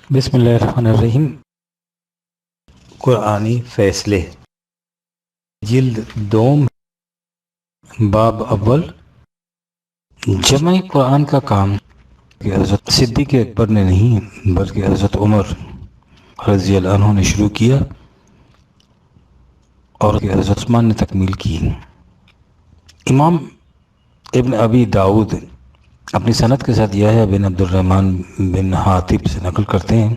بسم اللہ الرحمن الرحیم۔ قرآنی فیصلے، جلد دوم، باب اول۔ جمع قرآن کا کام کہ حضرت صدیق اکبر نے نہیں بلکہ حضرت عمر رضی اللہ عنہ نے شروع کیا اور کہ حضرت عثمان نے تکمیل کی۔ امام ابن ابی داؤد اپنی سند کے ساتھ یحییٰ بن عبد الرحمن بن حاتب سے نقل کرتے ہیں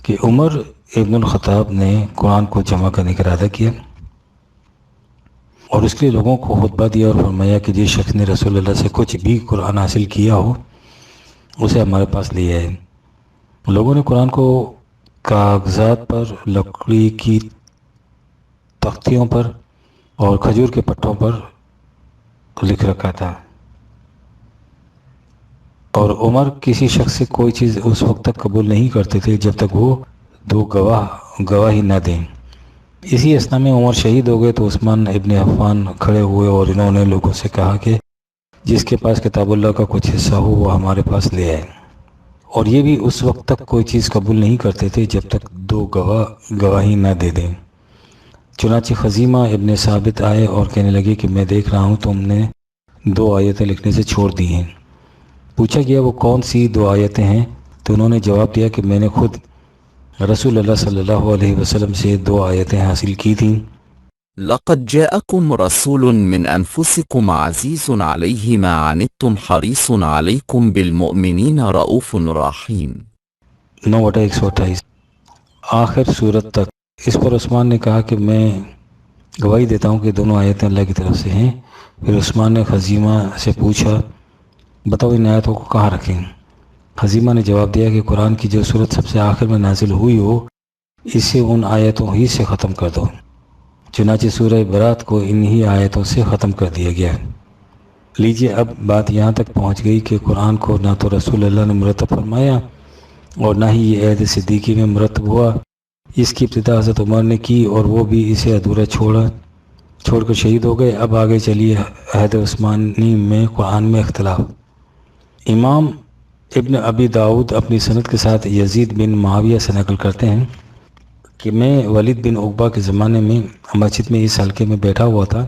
کہ عمر ابن الخطاب نے قرآن کو جمع کرنے کا ارادہ کیا اور اس کے لیے لوگوں کو خطبہ دیا اور فرمایا کہ جس شخص نے رسول اللہ سے کچھ بھی قرآن حاصل کیا ہو اسے ہمارے پاس لے آئے۔ لوگوں نے قرآن کو کاغذات پر، لکڑی کی تختیوں پر اور کھجور کے پٹھوں پر لکھ رکھا تھا، اور عمر کسی شخص سے کوئی چیز اس وقت تک قبول نہیں کرتے تھے جب تک وہ دو گواہی نہ دیں۔ اسی اثنا میں عمر شہید ہو گئے تو عثمان ابن عفان کھڑے ہوئے اور انہوں نے لوگوں سے کہا کہ جس کے پاس کتاب اللہ کا کچھ حصہ ہو وہ ہمارے پاس لے آئے، اور یہ بھی اس وقت تک کوئی چیز قبول نہیں کرتے تھے جب تک دو گواہی نہ دے دیں۔ چنانچہ خزیمہ ابن ثابت آئے اور کہنے لگے کہ میں دیکھ رہا ہوں تم نے 2 آیتیں لکھنے سے چھوڑ دی ہیں۔ پوچھا گیا وہ کون سی 2 آیتیں ہیں، تو انہوں نے جواب دیا کہ میں نے خود رسول اللہ صلی اللہ علیہ وسلم سے 2 آیتیں حاصل کی تھیں۔ لقد جاءكم رسول من أنفسكم عزيز عليه ما عنتم حريص عليكم بالمؤمنين رؤوف رحيم۔ 9/128 آخر صورت تک۔ اس پر عثمان نے کہا کہ میں گواہی دیتا ہوں کہ دونوں آیتیں اللہ کی طرف سے ہیں۔ پھر عثمان نے خزیمہ سے پوچھا بتاؤ ان آیتوں کو کہاں رکھیں؟ خزیمہ نے جواب دیا کہ قرآن کی جو صورت سب سے آخر میں نازل ہوئی ہو اسے ان آیتوں ہی سے ختم کر دو۔ چنانچہ سورہ برات کو انہی آیتوں سے ختم کر دیا گیا۔ لیجئے اب بات یہاں تک پہنچ گئی کہ قرآن کو نہ تو رسول اللہ نے مرتب فرمایا اور نہ ہی یہ عہد صدیقی میں مرتب ہوا۔ اس کی ابتدا حضرت عمر نے کی اور وہ بھی اسے ادھورا چھوڑ کر شہید ہو گئے۔ اب آگے چلیے عہد عثمانی میں قرآن میں اختلاف۔ امام ابن ابی داؤد اپنی سند کے ساتھ یزید بن معاویہ سے نقل کرتے ہیں کہ میں ولید بن عقبہ کے زمانے میں مسجد میں اس حلقے میں بیٹھا ہوا تھا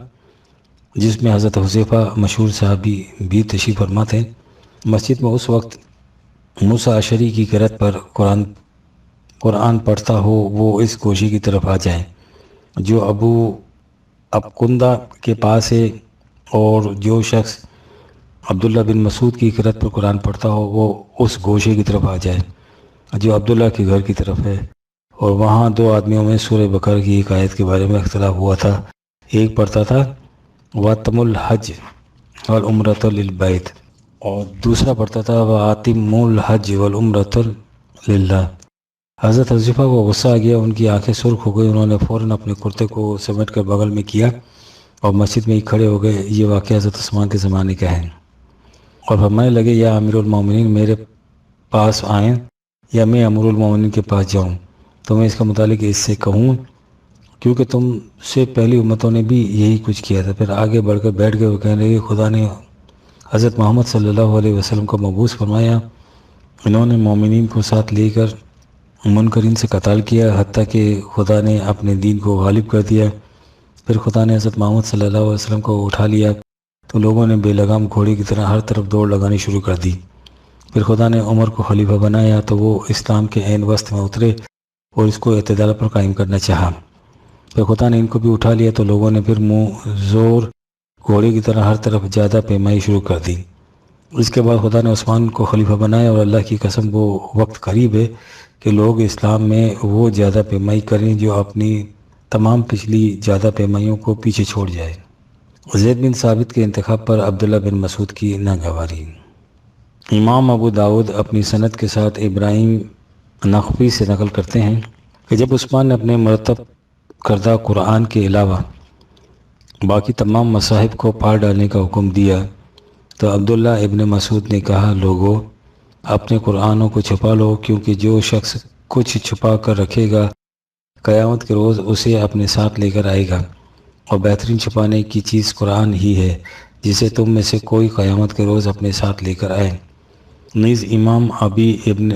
جس میں حضرت حذیفہ مشہور صحابی بھی تشریف فرما تھے۔ مسجد میں اس وقت موسیٰ اشعری کی قرأت پر قرآن پڑھتا ہو وہ اس گوشے کی طرف آ جائے جو ابو ابقندہ کے پاس ہے، اور جو شخص عبداللہ بن مسعود کی قرأت پر قرآن پڑھتا ہو وہ اس گوشے کی طرف آ جائے جو عبداللہ کے گھر کی طرف ہے۔ اور وہاں 2 آدمیوں میں سورہ بقرہ کی ایک آیت کے بارے میں اختلاف ہوا تھا۔ ایک پڑھتا تھا وَاتَمُ الْحَجَّ وَالْعُمْرَةَ لِلْبَيْتِ اور دوسرا پڑھتا تھا وَآتِمُّ الْحَجَّ وَالْعُمْرَةَ لِلَّهِ۔ حضرت حذیفہ کو غصہ آ گیا، ان کی آنکھیں سرخ ہو گئی، انہوں نے فوراً اپنے کرتے کو سمیٹ کر بغل میں کیا اور مسجد میں ہی کھڑے ہو گئے۔ یہ واقعہ حضرت عثمان کے زمانے کا ہے، اور فرمانے لگے یا امیر المومنین میرے پاس آئیں یا میں امیر المومنین کے پاس جاؤں تو میں اس کا متعلق اس سے کہوں، کیونکہ تم سے پہلی امتوں نے بھی یہی کچھ کیا تھا۔ پھر آگے بڑھ کر بیٹھ گئے اور کہنے لگے خدا نے حضرت محمد صلی اللہ علیہ وسلم کو مبعوث فرمایا، انہوں نے مومنین کو ساتھ لے کر منکرین سے قتال کیا حتیٰ کہ خدا نے اپنے دین کو غالب کر دیا۔ پھر خدا نے حضرت محمد صلی اللہ علیہ وسلم کو اٹھا لیا تو لوگوں نے بے لگام گھوڑے کی طرح ہر طرف دوڑ لگانی شروع کر دی۔ پھر خدا نے عمر کو خلیفہ بنایا تو وہ اسلام کے عین وسط میں اترے اور اس کو اعتدال پر قائم کرنا چاہا۔ پھر خدا نے ان کو بھی اٹھا لیا تو لوگوں نے پھر منہ زور گھوڑے کی طرح ہر طرف زیادہ پیمائی شروع کر دی۔ اس کے بعد خدا نے عثمان کو خلیفہ بنایا، اور اللہ کی قسم وہ وقت قریب ہے کہ لوگ اسلام میں وہ زیادہ پیمائی کریں جو اپنی تمام پچھلی زیادہ پیمائیوں کو پیچھے چھوڑ جائے۔ زید بن ثابت کے انتخاب پر عبداللہ بن مسعود کی ناگواری۔ امام ابو داؤد اپنی سند کے ساتھ ابراہیم نخعی سے نقل کرتے ہیں کہ جب عثمان نے اپنے مرتب کردہ قرآن کے علاوہ باقی تمام مصاحف کو پھاڑ ڈالنے کا حکم دیا تو عبداللہ ابن مسعود نے کہا لوگو اپنے قرآنوں کو چھپا لو، کیونکہ جو شخص کچھ چھپا کر رکھے گا قیامت کے روز اسے اپنے ساتھ لے کر آئے گا، اور بہترین چھپانے کی چیز قرآن ہی ہے جسے تم میں سے کوئی قیامت کے روز اپنے ساتھ لے کر آئے۔ نیز امام ابی ابن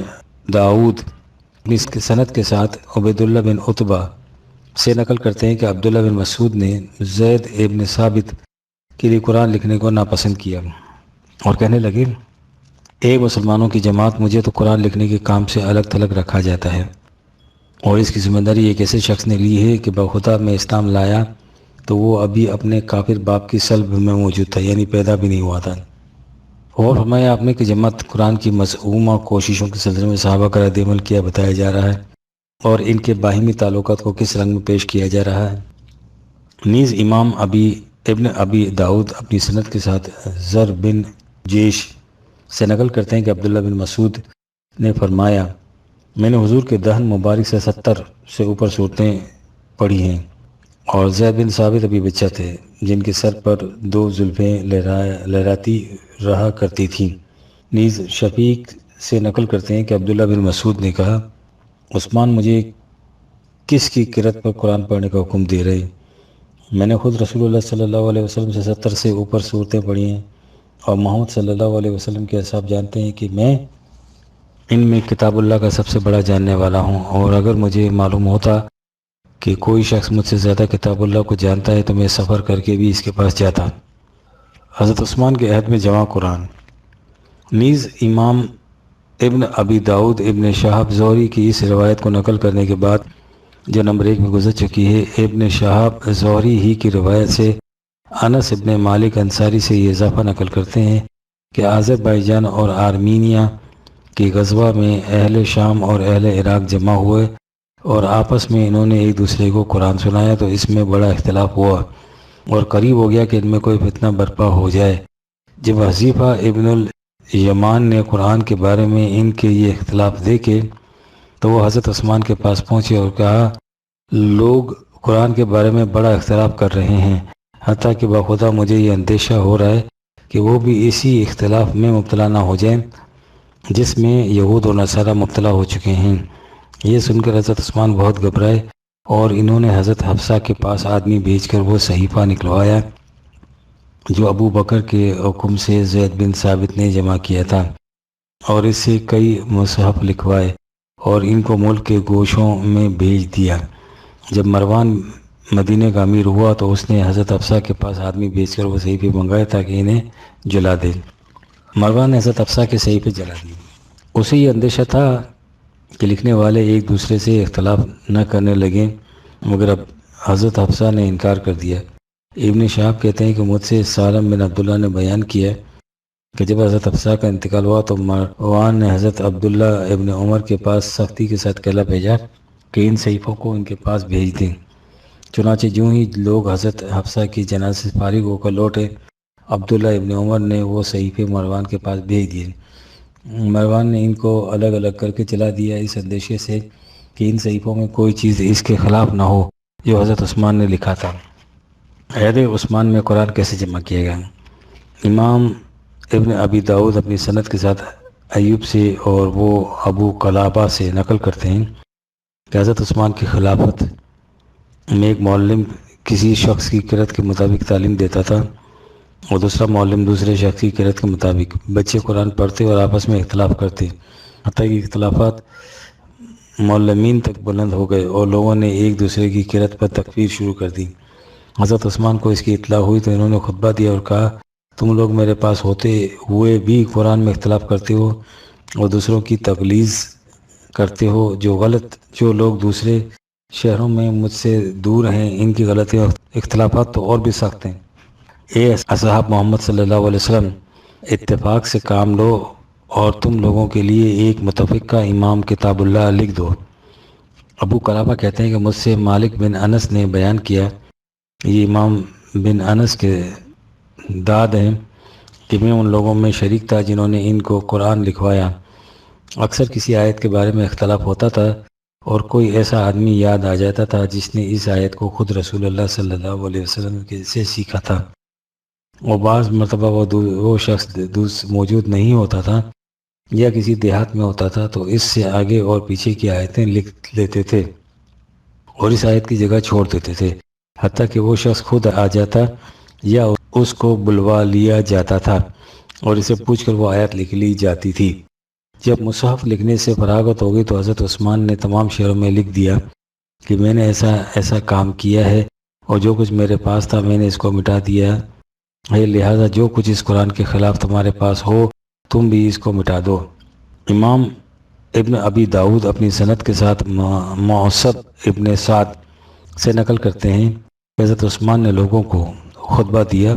داؤد اپنی سند کے ساتھ عبیداللہ بن عتبہ سے نقل کرتے ہیں کہ عبداللہ بن مسعود نے زید ابن ثابت کے لیے قرآن لکھنے کو ناپسند کیا اور کہنے لگے، اے مسلمانوں کی جماعت، مجھے تو قرآن لکھنے کے کام سے الگ تھلگ رکھا جاتا ہے، اور اس کی ذمہ داری ایک ایسے شخص نے لی ہے کہ بخدا میں اسلام لایا تو وہ ابھی اپنے کافر باپ کی صلب میں موجود تھا، یعنی پیدا بھی نہیں ہوا تھا۔ اور فرمایا آپ نے کہ جماعت قرآن کی مزعومہ کوششوں کے سلسلے میں صحابہ کا رد عمل کیا بتایا جا رہا ہے، اور ان کے باہمی تعلقات کو کس رنگ میں پیش کیا جا رہا ہے۔ نیز امام ابن ابی داؤد اپنی سند کے ساتھ زر بن جیش سے نقل کرتے ہیں کہ عبداللہ بن مسعود نے فرمایا، میں نے حضور کے دہن مبارک سے 70 سے اوپر صورتیں پڑھی ہیں، اور زید بن ثابت ابھی بچہ تھے جن کے سر پر 2 زلفیں لہراتی رہا کرتی تھیں۔ نیز شفیق سے نقل کرتے ہیں کہ عبداللہ بن مسعود نے کہا، عثمان مجھے کس کی قرأت پر قرآن پڑھنے کا حکم دے رہے؟ میں نے خود رسول اللہ صلی اللہ علیہ وسلم سے 70 سے اوپر صورتیں پڑھی ہیں، اور محمد صلی اللہ علیہ وسلم کے اصحاب جانتے ہیں کہ میں ان میں کتاب اللہ کا سب سے بڑا جاننے والا ہوں، اور اگر مجھے معلوم ہوتا کہ کوئی شخص مجھ سے زیادہ کتاب اللہ کو جانتا ہے تو میں سفر کر کے بھی اس کے پاس جاتا۔ حضرت عثمان کے عہد میں جمع قرآن۔ نیز امام ابن ابی داؤد ابن شہاب زہری کی اس روایت کو نقل کرنے کے بعد جو نمبر 1 میں گزر چکی ہے، ابن شہاب زہری ہی کی روایت سے انس ابن مالک انصاری سے یہ اضافہ نقل کرتے ہیں کہ آذربائیجان اور آرمینیا کے غزوہ میں اہل شام اور اہل عراق جمع ہوئے، اور آپس میں انہوں نے ایک دوسرے کو قرآن سنایا تو اس میں بڑا اختلاف ہوا، اور قریب ہو گیا کہ ان میں کوئی فتنہ برپا ہو جائے۔ جب حذیفہ ابن الیمان نے قرآن کے بارے میں ان کے یہ اختلاف دیکھے تو وہ حضرت عثمان کے پاس پہنچے اور کہا، لوگ قرآن کے بارے میں بڑا اختلاف کر رہے ہیں، حتیٰ کہ بخدا مجھے یہ اندیشہ ہو رہا ہے کہ وہ بھی اسی اختلاف میں مبتلا نہ ہو جائیں جس میں یہود و نصارہ مبتلا ہو چکے ہیں۔ یہ سن کر حضرت عثمان بہت گھبرائے، اور انہوں نے حضرت حفصہ کے پاس آدمی بھیج کر وہ صحیفہ نکلوایا جو ابو بکر کے حکم سے زید بن ثابت نے جمع کیا تھا، اور اس سے کئی مصحف لکھوائے اور ان کو ملک کے گوشوں میں بھیج دیا۔ جب مروان مدینہ کا امیر ہوا تو اس نے حضرت حفصہ کے پاس آدمی بھیج کر وہ صحیفے منگائے تاکہ انہیں جلا دے۔ مروان نے حضرت حفصہ کے صحیفے جلا دیے۔ اسے یہ اندیشہ تھا کہ لکھنے والے ایک دوسرے سے اختلاف نہ کرنے لگیں، مگر اب حضرت حفصہ نے انکار کر دیا۔ ابن شہاب کہتے ہیں کہ مجھ سے سالم بن عبداللہ نے بیان کیا کہ جب حضرت حفصہ کا انتقال ہوا تو مروان نے حضرت عبداللہ ابن عمر کے پاس سختی کے ساتھ کہلا بھیجا کہ ان صحیفوں کو ان کے پاس بھیج دیں۔ چنانچہ جو ہی لوگ حضرت حفصہ کی جنازے سے فارغ ہو کر لوٹے، عبداللہ ابن عمر نے وہ صحیفے مروان کے پاس بھیج دیے۔ مروان نے ان کو الگ الگ کر کے جلا دیا، اس اندیشے سے کہ ان صحیفوں میں کوئی چیز اس کے خلاف نہ ہو جو حضرت عثمان نے لکھا تھا۔ عہد عثمان میں قرآن کیسے جمع کیا گیا؟ امام ابن ابی داؤد اپنی سند کے ساتھ ایوب سے اور وہ ابو قلابہ سے نقل کرتے ہیں کہ حضرت عثمان کی خلافت میں ایک معلم کسی شخص کی قرأت کے مطابق تعلیم دیتا تھا، اور دوسرا معلم دوسرے شخص کی قرأت کے مطابق۔ بچے قرآن پڑھتے اور آپس میں اختلاف کرتے، حتیٰ کہ اختلافات معلمین تک بلند ہو گئے اور لوگوں نے ایک دوسرے کی قرأت پر تکفیر شروع کر دی۔ حضرت عثمان کو اس کی اطلاع ہوئی تو انہوں نے خطبہ دیا اور کہا، تم لوگ میرے پاس ہوتے ہوئے بھی قرآن میں اختلاف کرتے ہو اور دوسروں کی تغلیظ کرتے ہو، جو لوگ دوسرے شہروں میں مجھ سے دور ہیں، ان کی غلطیاں اختلافات تو اور بھی سخت ہیں۔ اے اصحاب محمد صلی اللہ علیہ وسلم، اتفاق سے کام لو اور تم لوگوں کے لیے ایک متفقہ امام کتاب اللہ لکھ دو۔ ابو قلابہ کہتے ہیں کہ مجھ سے مالک بن انس نے بیان کیا، یہ امام بن انس کے داد ہیں، کہ میں ان لوگوں میں شریک تھا جنہوں نے ان کو قرآن لکھوایا۔ اکثر کسی آیت کے بارے میں اختلاف ہوتا تھا اور کوئی ایسا آدمی یاد آ جاتا تھا جس نے اس آیت کو خود رسول اللہ صلی اللہ علیہ وسلم سے سیکھا تھا، اور بعض مرتبہ وہ شخص موجود نہیں ہوتا تھا یا کسی دیہات میں ہوتا تھا تو اس سے آگے اور پیچھے کی آیتیں لکھ لیتے تھے اور اس آیت کی جگہ چھوڑ دیتے تھے، حتیٰ کہ وہ شخص خود آ جاتا یا اس کو بلوا لیا جاتا تھا اور اسے پوچھ کر وہ آیت لکھ لی جاتی تھی۔ جب مصحف لکھنے سے فراغت ہو گئی تو حضرت عثمان نے تمام شعروں میں لکھ دیا کہ میں نے ایسا ایسا کام کیا ہے اور جو کچھ میرے پاس تھا میں نے اس کو مٹا دیا ہے، لہٰذا جو کچھ اس قرآن کے خلاف تمہارے پاس ہو تم بھی اس کو مٹا دو۔ امام ابن ابی داود اپنی سند کے ساتھ معصب ابن سعد سے نقل کرتے ہیں کہ حضرت عثمان نے لوگوں کو خطبہ دیا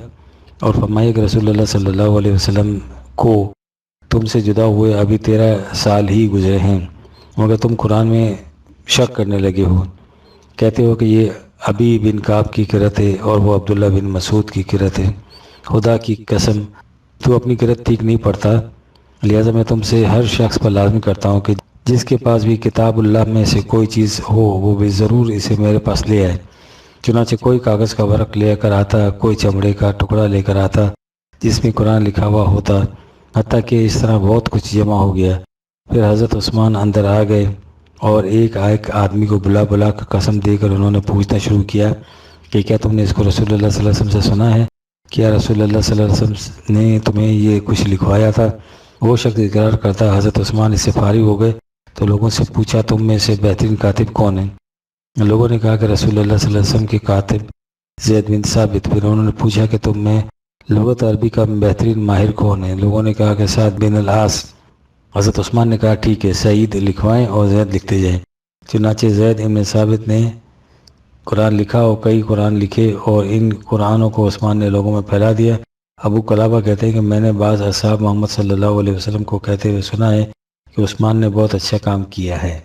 اور فرمایا کہ رسول اللہ صلی اللہ علیہ وسلم کو تم سے جدا ہوئے ابھی 13 سال ہی گزرے ہیں، مگر تم قرآن میں شک کرنے لگے ہو، کہتے ہو کہ یہ ابی بن کعب کی قرأت ہے اور وہ عبداللہ بن مسعود کی قرأت ہے۔ خدا کی قسم تو اپنی قرأت ٹھیک نہیں پڑھتا، لہٰذا میں تم سے ہر شخص پر لازم کرتا ہوں کہ جس کے پاس بھی کتاب اللہ میں سے کوئی چیز ہو وہ بھی ضرور اسے میرے پاس لے آئے۔ چنانچہ کوئی کاغذ کا ورق لے کر آتا، کوئی چمڑے کا ٹکڑا لے کر آتا جس میں قرآن لکھا ہوا ہوتا، حتیٰ کہ اس طرح بہت کچھ جمع ہو گیا۔ پھر حضرت عثمان اندر آ گئے اور ایک آدمی کو بلا بلا کر قسم دے کر انہوں نے پوچھنا شروع کیا کہ کیا تم نے اس کو رسول اللہ صلی اللہ علیہ وسلم سے سنا ہے؟ کیا رسول اللہ صلی اللہ علیہ وسلم نے تمہیں یہ کچھ لکھوایا تھا؟ وہ شخص اقرار کرتا۔ حضرت عثمان اس سے فارغ ہو گئے تو لوگوں سے پوچھا تم میں سے بہترین کاتب کون ہے؟ لوگوں نے کہا کہ رسول اللہ صلی اللہ علیہ وسلم کے کاتب زید بن ثابت۔ پھر انہوں نے پوچھا کہ تم میں لغت عربی کا بہترین ماہر کون ہے؟ لوگوں نے کہا کہ سعد بن العاص۔ حضرت عثمان نے کہا ٹھیک ہے، سعید لکھوائیں اور زید لکھتے جائیں۔ چنانچہ زید بن ثابت نے قرآن لکھا اور کئی قرآن لکھے اور ان قرآنوں کو عثمان نے لوگوں میں پھیلا دیا۔ ابو قلابہ کہتے ہیں کہ میں نے بعض اصحاب محمد صلی اللہ علیہ وسلم کو کہتے ہوئے سنا ہے کہ عثمان نے بہت اچھا کام کیا ہے۔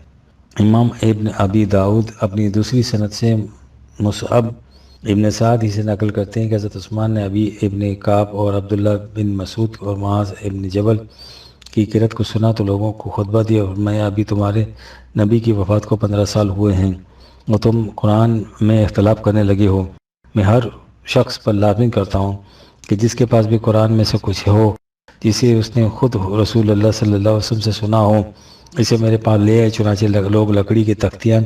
امام ابن ابی داود اپنی دوسری سند سے مصعب ابن سعد ہی سے نقل کرتے ہیں کہ حضرت عثمان نے ابی ابن کعب اور عبداللہ بن مسعود اور معاذ ابن جبل کی قرأت کو سنا تو لوگوں کو خطبہ دیا اور میں ابھی تمہارے نبی کی وفات کو 15 سال ہوئے ہیں اور تم قرآن میں اختلاف کرنے لگے ہو۔ میں ہر شخص پر لازم کرتا ہوں کہ جس کے پاس بھی قرآن میں سے کچھ ہو جسے اس نے خود رسول اللہ صلی اللہ علیہ وسلم سے سنا ہو اسے میرے پاس لے آئے۔ چنانچہ لوگ لکڑی کی تختیاں،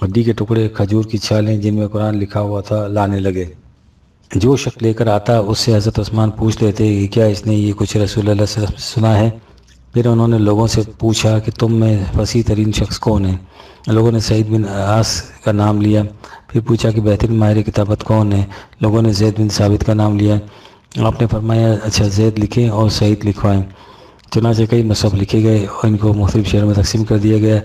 ہڈی کے ٹکڑے، کھجور کی چھالیں جن میں قرآن لکھا ہوا تھا لانے لگے۔ جو شخص لے کر آتا اس سے حضرت عثمان پوچھ لیتے کہ کیا اس نے یہ کچھ رسول اللہ صلی اللہ علیہ وسلم سے سنا ہے؟ پھر انہوں نے لوگوں سے پوچھا کہ تم میں فصیح ترین شخص کون ہے؟ لوگوں نے سعید بن عاص کا نام لیا۔ پھر پوچھا کہ بہترین ماہر کتابت کون ہے؟ لوگوں نے زید بن ثابت کا نام لیا۔ آپ نے فرمایا اچھا زید لکھیں اور سعید لکھوائیں۔ چنانچہ کئی مصحف لکھے گئے اور ان کو مختلف شہروں میں تقسیم کر دیا گیا۔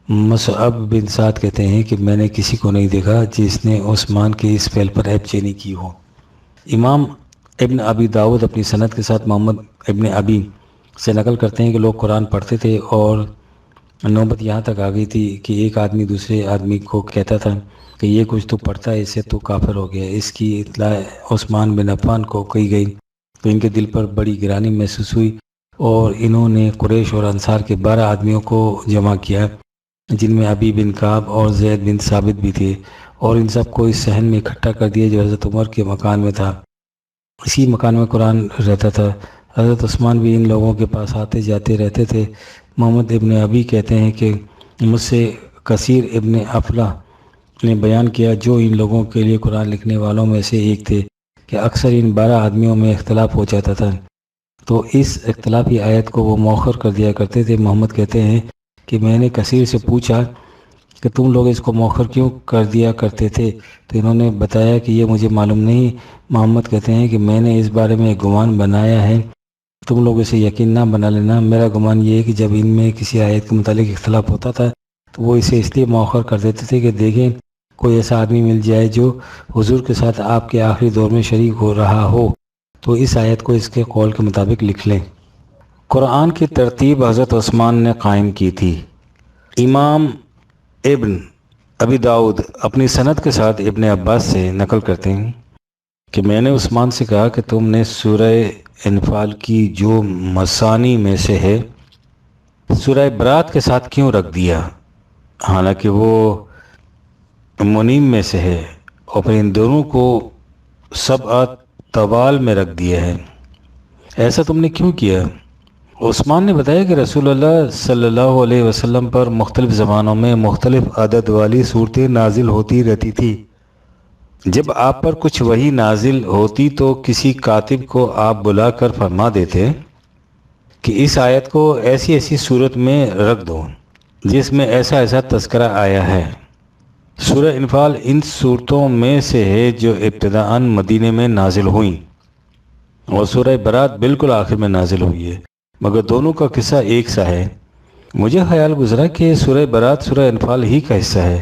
مصعب بن سعد کہتے ہیں کہ میں نے کسی کو نہیں دیکھا جس نے عثمان کے اس فعل پر عیب چینی کی ہو۔ امام ابن ابی داود اپنی سند کے ساتھ محمد ابن ابی سے نقل کرتے ہیں کہ لوگ قرآن پڑھتے تھے اور نوبت یہاں تک آ گئی تھی کہ ایک آدمی دوسرے آدمی کو کہتا تھا کہ یہ کچھ تو پڑھتا ہے، اس سے تو کافر ہو گیا۔ اس کی اطلاع عثمان بن عفان کو کی گئی تو ان کے دل پر بڑی گرانی محسوس ہوئی اور انہوں نے قریش اور انصار کے 12 آدمیوں کو جمع کیا جن میں ابی بن کعب اور زید بن ثابت بھی تھے، اور ان سب کو اس صحن میں اکٹھا کر دیا جو حضرت عمر کے مکان میں تھا۔ اسی مکان میں قرآن رہتا تھا۔ حضرت عثمان بھی ان لوگوں کے پاس آتے جاتے رہتے تھے۔ محمد ابن ابی کہتے ہیں کہ مجھ سے کثیر ابن افلاح نے بیان کیا جو ان لوگوں کے لیے قرآن لکھنے والوں میں سے ایک تھے کہ اکثر ان 12 آدمیوں میں اختلاف ہو جاتا تھا تو اس اختلافی آیت کو وہ مؤخر کر دیا کرتے تھے۔ محمد کہتے ہیں کہ میں نے کثیر سے پوچھا کہ تم لوگ اس کو مؤخر کیوں کر دیا کرتے تھے تو انہوں نے بتایا کہ یہ مجھے معلوم نہیں۔ محمد کہتے ہیں کہ میں نے اس بارے میں ایک گمان بنایا ہے، تم لوگ اسے یقین نہ بنا لینا۔ میرا گمان یہ ہے کہ جب ان میں کسی آیت کے متعلق اختلاف ہوتا تھا تو وہ اسے اس لیے مؤخر کر دیتے تھے کہ دیکھیں کوئی ایسا آدمی مل جائے جو حضور کے ساتھ آپ کے آخری دور میں شریک ہو رہا ہو تو اس آیت کو اس کے قول کے مطابق لکھ لیں۔ قرآن کی ترتیب حضرت عثمان نے قائم کی تھی۔ امام ابن ابی داود اپنی سند کے ساتھ ابن عباس سے نقل کرتے ہیں کہ میں نے عثمان سے کہا کہ تم نے سورہ انفال کی جو مثانی میں سے ہے سورہ برات کے ساتھ کیوں رکھ دیا، حالانکہ وہ منیم میں سے ہے، اور پھر ان دونوں کو سبع طوال میں رکھ دیا ہے، ایسا تم نے کیوں کیا؟ عثمان نے بتایا کہ رسول اللہ صلی اللہ علیہ وسلم پر مختلف زمانوں میں مختلف عدد والی صورتیں نازل ہوتی رہتی تھی۔ جب آپ پر کچھ وحی نازل ہوتی تو کسی کاتب کو آپ بلا کر فرما دیتے کہ اس آیت کو ایسی ایسی صورت میں رکھ دو جس میں ایسا ایسا تذکرہ آیا ہے۔ سورہ انفال ان صورتوں میں سے ہے جو ابتداءً مدینے میں نازل ہوئیں، اور سورہ برات بالکل آخر میں نازل ہوئی ہے، مگر دونوں کا قصہ ایک سا ہے۔ مجھے خیال گزرا کہ سورہ برات سورہ انفال ہی کا حصہ ہے۔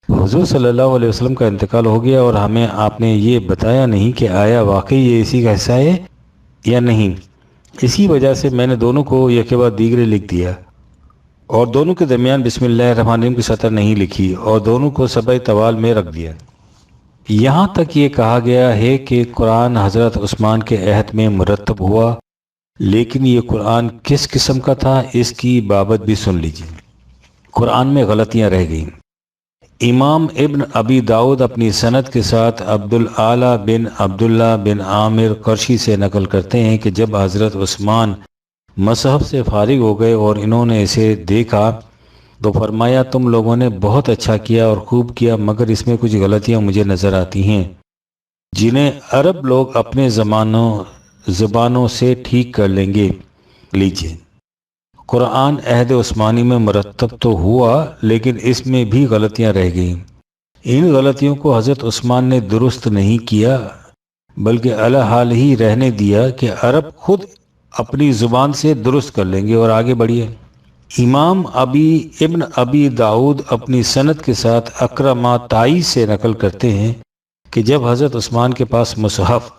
حضور صلی اللہ علیہ وسلم کا انتقال ہو گیا اور ہمیں آپ نے یہ بتایا نہیں کہ آیا واقعی یہ اسی کا حصہ ہے یا نہیں۔ اسی وجہ سے میں نے دونوں کو یکے بعد دیگرے لکھ دیا، اور دونوں کے درمیان بسم اللہ الرحمن الرحیم کی سطر نہیں لکھی، اور دونوں کو سبع طوال میں رکھ دیا۔ یہاں تک یہ کہا گیا ہے کہ قرآن حضرت عثمان کے عہد میں مرتب ہوا، لیکن یہ قرآن کس قسم کا تھا اس کی بابت بھی سن لیجیے۔ قرآن میں غلطیاں رہ گئیں۔ امام ابن ابی داؤد اپنی سند کے ساتھ عبدالعالی بن عبداللہ بن عامر قرشی سے نقل کرتے ہیں کہ جب حضرت عثمان مصحف سے فارغ ہو گئے اور انہوں نے اسے دیکھا تو فرمایا تم لوگوں نے بہت اچھا کیا اور خوب کیا، مگر اس میں کچھ غلطیاں مجھے نظر آتی ہیں جنہیں عرب لوگ اپنے زبانوں سے ٹھیک کر لیں گے۔ لیجیے، قرآن عہد عثمانی میں مرتب تو ہوا لیکن اس میں بھی غلطیاں رہ گئیں۔ ان غلطیوں کو حضرت عثمان نے درست نہیں کیا بلکہ علی حال ہی رہنے دیا کہ عرب خود اپنی زبان سے درست کر لیں گے، اور آگے بڑھیے۔ امام ابن ابی داؤد اپنی سند کے ساتھ اکرمہ تائی سے نقل کرتے ہیں کہ جب حضرت عثمان کے پاس مصحف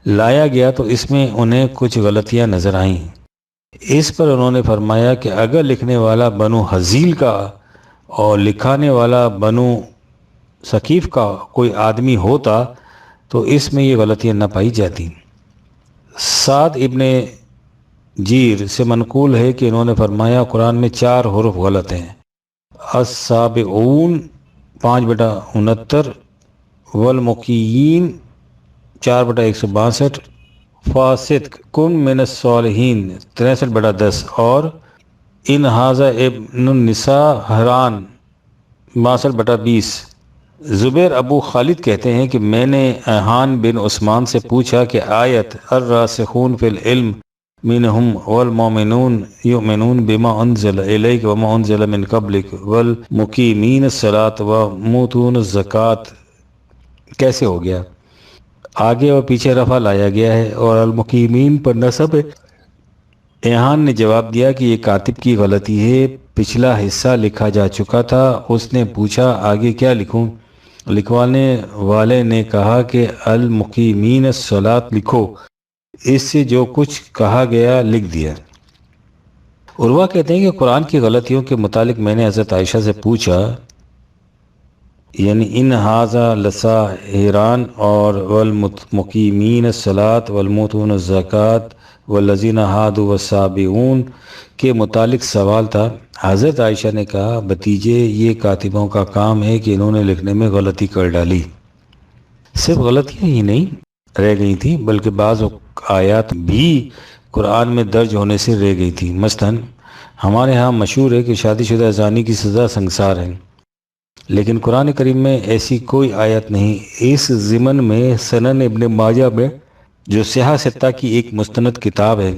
لایا گیا تو اس میں انہیں کچھ غلطیاں نظر آئیں۔ اس پر انہوں نے فرمایا کہ اگر لکھنے والا بنو حزیل کا اور لکھانے والا بنو ثقیف کا کوئی آدمی ہوتا تو اس میں یہ غلطیاں نہ پائی جاتی۔ سعد ابن جیر سے منقول ہے کہ انہوں نے فرمایا قرآن میں 4 حروف غلط ہیں: السابعون 5/69، والمقیین 4/162، فاسد کن من الصالحین 63/10، اور ان ھذا ابن النساء حران 62/20۔ زبیر ابو خالد کہتے ہیں کہ میں نے احان بن عثمان سے پوچھا کہ آیت الراسخون فی العلم منہم والمؤمنون یؤمنون بما انزل الیک وما انزل من قبلک والمقیمین الصلاۃ ومؤتون الزکوٰۃ کیسے ہو گیا؟ آگے اور پیچھے رفع لایا گیا ہے اور المقیمین پر نصب ہے۔ احان نے جواب دیا کہ یہ کاتب کی غلطی ہے، پچھلا حصہ لکھا جا چکا تھا۔ اس نے پوچھا آگے کیا لکھوں؟ لکھوانے والے نے کہا کہ المقیمین الصلاۃ لکھو، اس سے جو کچھ کہا گیا لکھ دیا۔ عروہ کہتے ہیں کہ قرآن کی غلطیوں کے متعلق میں نے حضرت عائشہ سے پوچھا، یعنی ان ھذا لساحران اور والمقیمین الصلاۃ والمؤتون الزکوٰۃ والذین ھادوا والسابعون کے متعلق سوال تھا۔ حضرت عائشہ نے کہا بھتیجے یہ کاتبوں کا کام ہے کہ انہوں نے لکھنے میں غلطی کر ڈالی۔ صرف غلطیاں ہی نہیں رہ گئی تھیں بلکہ بعض آیات بھی قرآن میں درج ہونے سے رہ گئی تھی۔ مثلاً ہمارے ہاں مشہور ہے کہ شادی شدہ زانی کی سزا سنگسار ہے، لیکن قرآن کریم میں ایسی کوئی آیت نہیں۔ اس ضمن میں سنن ابن ماجہ میں جو سیاہ ستہ کی ایک مستند کتاب ہے،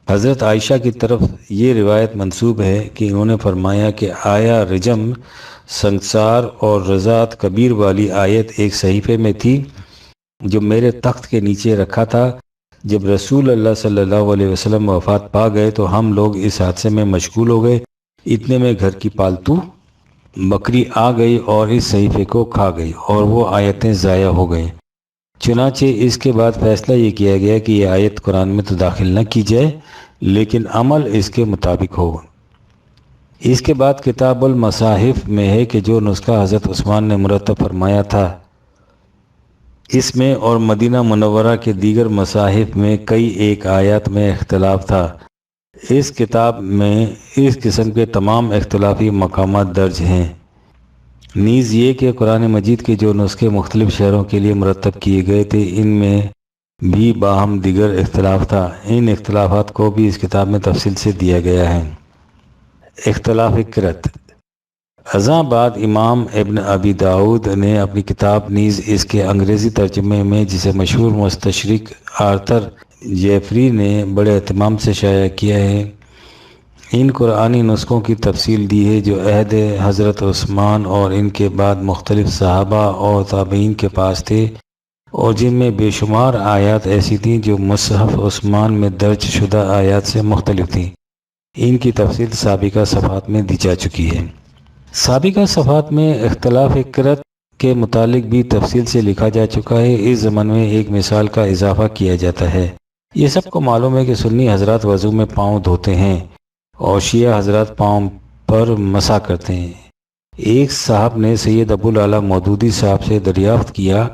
حضرت عائشہ کی طرف یہ روایت منسوب ہے کہ انہوں نے فرمایا کہ آیا رجم، سنگسار اور رضاعت کبیر والی آیت ایک صحیفے میں تھی جو میرے تخت کے نیچے رکھا تھا۔ جب رسول اللہ صلی اللہ علیہ وسلم وفات پا گئے تو ہم لوگ اس حادثے میں مشغول ہو گئے، اتنے میں گھر کی پالتو بکری آ گئی اور اس صحیفے کو کھا گئی اور وہ آیتیں ضائع ہو گئیں۔ چنانچہ اس کے بعد فیصلہ یہ کیا گیا کہ یہ آیت قرآن میں تو داخل نہ کی جائے لیکن عمل اس کے مطابق ہو۔ اس کے بعد کتاب المصاحف میں ہے کہ جو نسخہ حضرت عثمان نے مرتب فرمایا تھا اس میں اور مدینہ منورہ کے دیگر مصاحف میں کئی ایک آیات میں اختلاف تھا۔ اس کتاب میں اس قسم کے تمام اختلافی مقامات درج ہیں۔ نیز یہ کہ قرآن مجید کے جو نسخے مختلف شہروں کے لیے مرتب کیے گئے تھے ان میں بھی باہم دیگر اختلاف تھا۔ ان اختلافات کو بھی اس کتاب میں تفصیل سے دیا گیا ہے۔ اختلاف قرأت۔ ازاں بعد امام ابن ابی داؤد نے اپنی کتاب نیز اس کے انگریزی ترجمے میں جسے مشہور مستشرق آرتھر جیفری نے بڑے اہتمام سے شائع کیا ہے۔ ان قرآنی نسخوں کی تفصیل دی ہے جو عہد حضرت عثمان اور ان کے بعد مختلف صحابہ اور تابعین کے پاس تھے، اور جن میں بے شمار آیات ایسی تھیں جو مصحف عثمان میں درج شدہ آیات سے مختلف تھیں۔ ان کی تفصیل سابقہ صفحات میں دی جا چکی ہے۔ سابقہ صفحات میں اختلاف قرأت کے متعلق بھی تفصیل سے لکھا جا چکا ہے۔ اس زمن میں ایک مثال کا اضافہ کیا جاتا ہے۔ یہ سب کو معلوم ہے کہ سنی حضرات وضو میں پاؤں دھوتے ہیں اور شیعہ حضرات پاؤں پر مسح کرتے ہیں۔ ایک صاحب نے سید ابو العلا مودودی صاحب سے دریافت کیا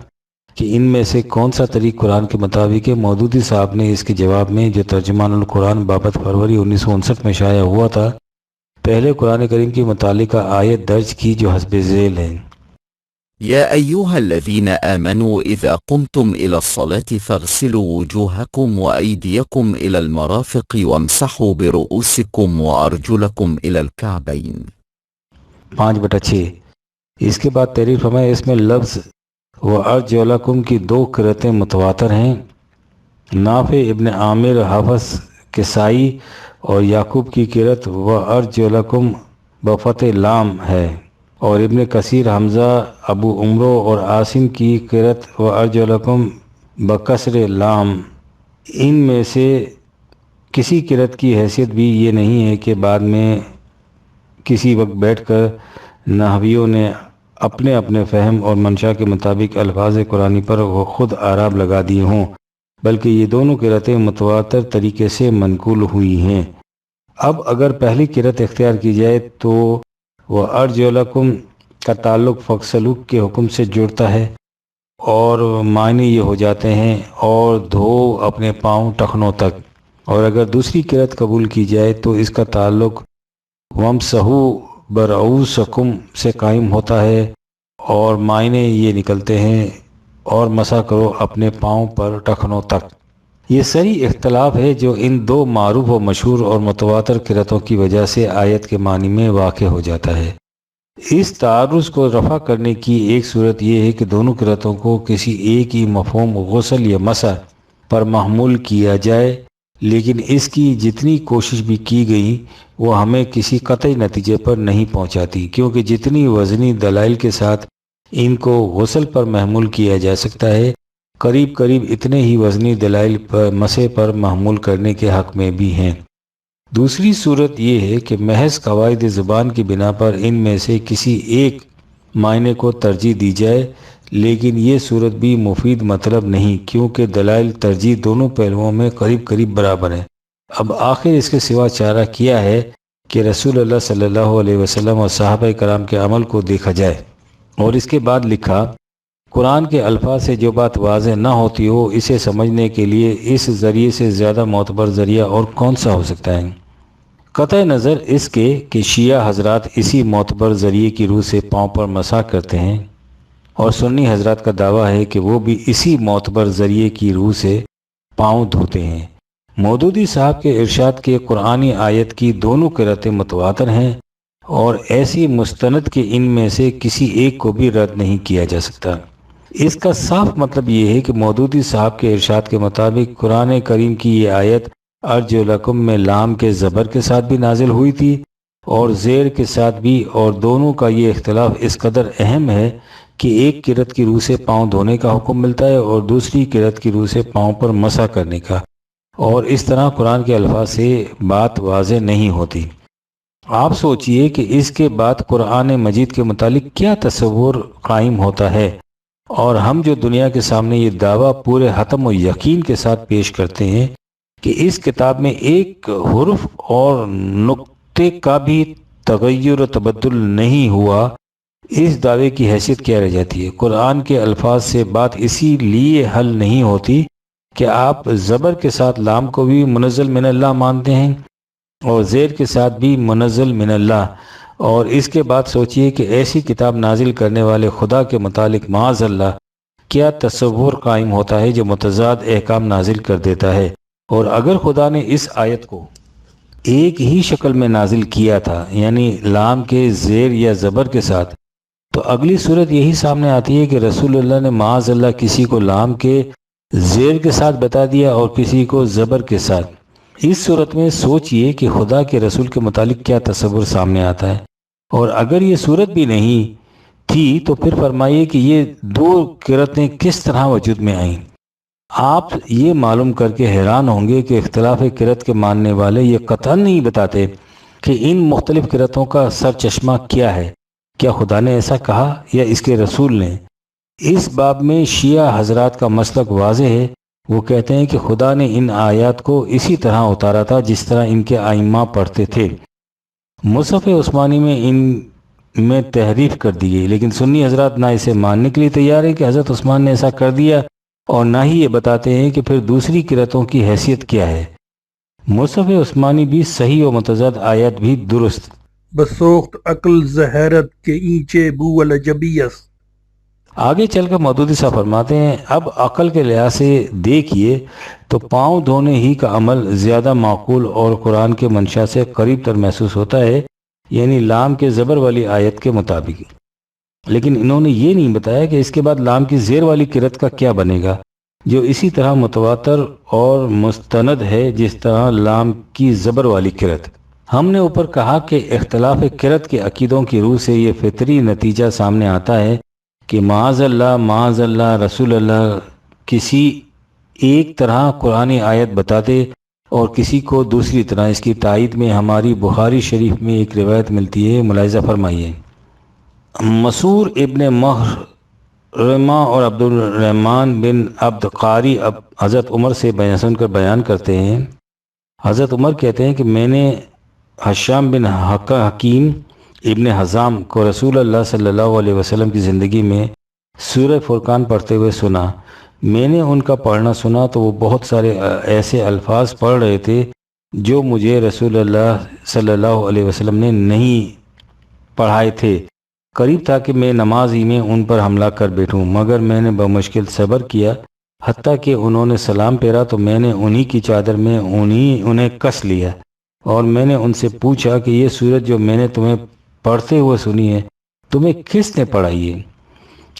کہ ان میں سے کون سا طریق قرآن کے مطابق ہے۔ مودودی صاحب نے اس کے جواب میں، جو ترجمان القرآن بابت فروری 1959 میں شائع ہوا تھا، پہلے قرآن کریم کی متعلقہ آیت درج کی جو حسب ذیل ہے۔ يا أيها الذين آمنوا إذا قمتم إلى الصلاة فاغسلوا وجوهكم وأيديكم إلى المرافق وامسحوا برؤوسكم وأرجلكم إلى الكعبين۔ 5/6۔ اس کے بعد تحریر فرمائے، اس میں لفظ وَأَرْجُلَكُمْ کی 2 قرأتیں متواتر ہیں۔ نافع ابن عامر، حفص، کسائی اور یعقوب کی قرأت وَأَرْجُلَكُمْ بفتح لام ہے، اور ابن کثیر، حمزہ، ابو عمرو اور عاصم کی قرأت وَأَرْجُلَكُمْ بکسر لام۔ ان میں سے کسی قرأت کی حیثیت بھی یہ نہیں ہے کہ بعد میں کسی وقت بیٹھ کر نحویوں نے اپنے اپنے فہم اور منشا کے مطابق الفاظ قرآنی پر وہ خود اعراب لگا دیے ہوں، بلکہ یہ دونوں قرأتیں متواتر طریقے سے منقول ہوئی ہیں۔ اب اگر پہلی قرأت اختیار کی جائے تو وہ ارجلکم کا تعلق فغسلوا کے حکم سے جڑتا ہے، اور معنی یہ ہو جاتے ہیں اور دھو اپنے پاؤں ٹخنوں تک۔ اور اگر دوسری قرأت قبول کی جائے تو اس کا تعلق وامسحوا برؤوسکم سے قائم ہوتا ہے، اور معنی یہ نکلتے ہیں اور مسح کرو اپنے پاؤں پر ٹخنوں تک۔ یہ صحیح اختلاف ہے جو ان 2 معروف و مشہور اور متواتر قرأتوں کی وجہ سے آیت کے معنی میں واقع ہو جاتا ہے۔ اس تعارض کو رفع کرنے کی ایک صورت یہ ہے کہ دونوں قرأتوں کو کسی ایک ہی مفہوم غسل یا مسح پر محمول کیا جائے، لیکن اس کی جتنی کوشش بھی کی گئی وہ ہمیں کسی قطعی نتیجے پر نہیں پہنچاتی، کیونکہ جتنی وزنی دلائل کے ساتھ ان کو غسل پر محمول کیا جا سکتا ہے، قریب قریب اتنے ہی وزنی دلائل پر مسح پر محمول کرنے کے حق میں بھی ہیں۔ دوسری صورت یہ ہے کہ محض قواعد زبان کی بنا پر ان میں سے کسی ایک معنی کو ترجیح دی جائے، لیکن یہ صورت بھی مفید مطلب نہیں، کیونکہ دلائل ترجیح دونوں پہلوؤں میں قریب قریب برابر ہیں۔ اب آخر اس کے سوا چارہ کیا ہے کہ رسول اللہ صلی اللہ علیہ وسلم اور صحابہ کرام کے عمل کو دیکھا جائے۔ اور اس کے بعد لکھا، قرآن کے الفاظ سے جو بات واضح نہ ہوتی ہو، اسے سمجھنے کے لیے اس ذریعے سے زیادہ معتبر ذریعہ اور کون سا ہو سکتا ہے؟ قطع نظر اس کے کہ شیعہ حضرات اسی معتبر ذریعے کی روح سے پاؤں پر مسح کرتے ہیں، اور سنی حضرات کا دعویٰ ہے کہ وہ بھی اسی معتبر ذریعے کی روح سے پاؤں دھوتے ہیں۔ مودودی صاحب کے ارشاد کے قرآنی آیت کی دونوں قرأتیں متواتر ہیں، اور ایسی مستند کہ ان میں سے کسی ایک کو بھی رد نہیں کیا جا سکتا۔ اس کا صاف مطلب یہ ہے کہ مودودی صاحب کے ارشاد کے مطابق قرآن کریم کی یہ آیت ارجلکم میں لام کے زبر کے ساتھ بھی نازل ہوئی تھی اور زیر کے ساتھ بھی، اور دونوں کا یہ اختلاف اس قدر اہم ہے کہ ایک قرأت کی روح سے پاؤں دھونے کا حکم ملتا ہے اور دوسری قرأت کی روح سے پاؤں پر مسح کرنے کا، اور اس طرح قرآن کے الفاظ سے بات واضح نہیں ہوتی۔ آپ سوچئے کہ اس کے بعد قرآن مجید کے متعلق کیا تصور قائم ہوتا ہے، اور ہم جو دنیا کے سامنے یہ دعویٰ پورے حتم و یقین کے ساتھ پیش کرتے ہیں کہ اس کتاب میں ایک حرف اور نقطے کا بھی تغیر و تبدل نہیں ہوا، اس دعوے کی حیثیت کیا رہ جاتی ہے؟ قرآن کے الفاظ سے بات اسی لیے حل نہیں ہوتی کہ آپ زبر کے ساتھ لام کو بھی منزل من اللہ مانتے ہیں اور زیر کے ساتھ بھی منزل من اللہ، اور اس کے بعد سوچئے کہ ایسی کتاب نازل کرنے والے خدا کے متعلق معاذ اللہ کیا تصور قائم ہوتا ہے جو متضاد احکام نازل کر دیتا ہے۔ اور اگر خدا نے اس آیت کو ایک ہی شکل میں نازل کیا تھا، یعنی لام کے زیر یا زبر کے ساتھ، تو اگلی صورت یہی سامنے آتی ہے کہ رسول اللہ نے معاذ اللہ کسی کو لام کے زیر کے ساتھ بتا دیا اور کسی کو زبر کے ساتھ۔ اس صورت میں سوچئے کہ خدا کے رسول کے متعلق کیا تصور سامنے آتا ہے، اور اگر یہ صورت بھی نہیں تھی تو پھر فرمائیے کہ یہ دو قرأتیں کس طرح وجود میں آئیں۔ آپ یہ معلوم کر کے حیران ہوں گے کہ اختلاف قرأت کے ماننے والے یہ قطعاً نہیں بتاتے کہ ان مختلف قرأتوں کا سر چشمہ کیا ہے، کیا خدا نے ایسا کہا یا اس کے رسول نے۔ اس باب میں شیعہ حضرات کا مسلک واضح ہے۔ وہ کہتے ہیں کہ خدا نے ان آیات کو اسی طرح اتارا تھا جس طرح ان کے ائمہ پڑھتے تھے۔ مصحف عثمانی میں ان میں تحریف کر دی گئی، لیکن سنی حضرات نہ اسے ماننے کے لیے تیار ہیں کہ حضرت عثمان نے ایسا کر دیا، اور نہ ہی یہ بتاتے ہیں کہ پھر دوسری قرأتوں کی حیثیت کیا ہے۔ مصحف عثمانی بھی صحیح و متضاد آیات بھی درست۔ بسوخت عقل زہرت کے اینچے بو والجبیس۔ آگے چل کر مودودی صاحب فرماتے ہیں، اب عقل کے لحاظ سے دیکھیے تو پاؤں دھونے ہی کا عمل زیادہ معقول اور قرآن کے منشا سے قریب تر محسوس ہوتا ہے، یعنی لام کے زبر والی آیت کے مطابق۔ لیکن انہوں نے یہ نہیں بتایا کہ اس کے بعد لام کی زیر والی قرأت کا کیا بنے گا، جو اسی طرح متواتر اور مستند ہے جس طرح لام کی زبر والی قرأت۔ ہم نے اوپر کہا کہ اختلاف قرأت کے عقیدوں کی روح سے یہ فطری نتیجہ سامنے آتا ہے کہ معاذ اللہ رسول اللہ کسی ایک طرح قرآن آیت بتاتے اور کسی کو دوسری طرح۔ اس کی تائید میں ہماری بخاری شریف میں ایک روایت ملتی ہے، ملاحظہ فرمائیے۔ مسور ابن محرمہ اور عبد الرحمن بن عبد قاری حضرت عمر سے سن کر بیان کرتے ہیں، حضرت عمر کہتے ہیں کہ میں نے حشام بن حکیم ابن حزام کو رسول اللہ صلی اللہ علیہ وسلم کی زندگی میں سورہ فرقان پڑھتے ہوئے سنا۔ میں نے ان کا پڑھنا سنا تو وہ بہت سارے ایسے الفاظ پڑھ رہے تھے جو مجھے رسول اللہ صلی اللہ علیہ وسلم نے نہیں پڑھائے تھے۔ قریب تھا کہ میں نماز ہی میں ان پر حملہ کر بیٹھوں، مگر میں نے بمشکل صبر کیا، حتیٰ کہ انہوں نے سلام پھیرا تو میں نے انہی کی چادر میں انہیں کس لیا، اور میں نے ان سے پوچھا کہ یہ سورت جو میں نے تمہیں پڑھتے ہوئے سنی ہے تمہیں کس نے پڑھائی ہے؟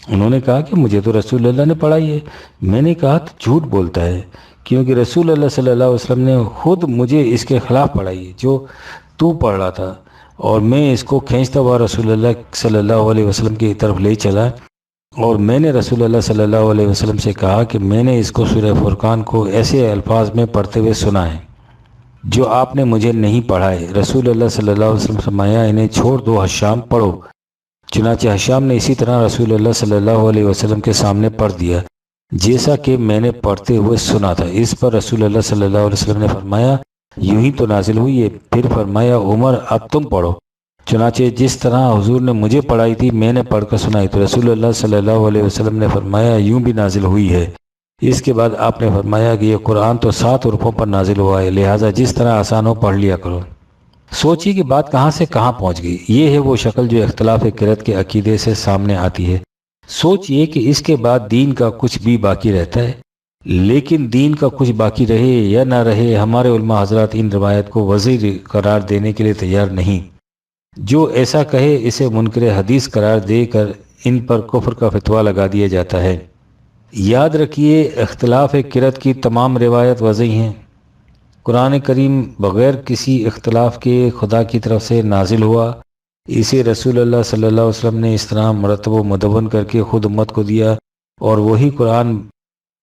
انہوں نے کہا کہ مجھے تو رسول اللہ نے پڑھائی ہے۔ میں نے کہا تو جھوٹ بولتا ہے، کیونکہ رسول اللہ صلی اللہ علیہ وسلم نے خود مجھے اس کے خلاف پڑھائی ہے جو تو پڑھ رہا تھا، اور میں اس کو کھینچتا ہوا رسول اللہ صلی اللہ علیہ وسلم کی طرف لے چلا، اور میں نے رسول اللہ صلی اللہ علیہ وسلم سے کہا کہ میں نے اس کو سورہ فرقان کو ایسے الفاظ میں پڑھتے ہوئے سنا ہے جو آپ نے مجھے نہیں پڑھائے۔ رسول اللہ صلی اللہ علیہ وسلم فرمایا انہیں چھوڑ دو، حشام پڑھو۔ چنانچہ حشام نے اسی طرح رسول اللہ صلی اللہ علیہ وسلم کے سامنے پڑھ دیا جیسا کہ میں نے پڑھتے ہوئے سنا تھا۔ اس پر رسول اللہ صلی اللہ علیہ وسلم نے فرمایا یوں ہی تو نازل ہوئی ہے۔ پھر فرمایا عمر اب تم پڑھو۔ چنانچہ جس طرح حضور نے مجھے پڑھائی تھی میں نے پڑھ کر سنائی تو رسول اللہ صلی اللہ علیہ وسلم نے فرمایا یوں بھی نازل ہوئی ہے۔ اس کے بعد آپ نے فرمایا کہ یہ قرآن تو 7 حروفوں پر نازل ہوا ہے، لہٰذا جس طرح آسان ہو پڑھ لیا کرو۔ سوچیے کہ بات کہاں سے کہاں پہنچ گئی۔ یہ ہے وہ شکل جو اختلاف قرأت کے عقیدے سے سامنے آتی ہے۔ سوچئے کہ اس کے بعد دین کا کچھ بھی باقی رہتا ہے، لیکن دین کا کچھ باقی رہے یا نہ رہے ہمارے علماء حضرات ان روایت کو وضعی قرار دینے کے لیے تیار نہیں۔ جو ایسا کہے اسے منکر حدیث قرار دے کر ان پر کفر کا فتویٰ لگا دیا جاتا ہے۔ یاد رکھیے اختلاف قرأت کی تمام روایت وضعی ہیں۔ قرآن کریم بغیر کسی اختلاف کے خدا کی طرف سے نازل ہوا، اسے رسول اللہ صلی اللہ علیہ وسلم نے اس طرح مرتب و مدون کر کے خود امت کو دیا، اور وہی قرآن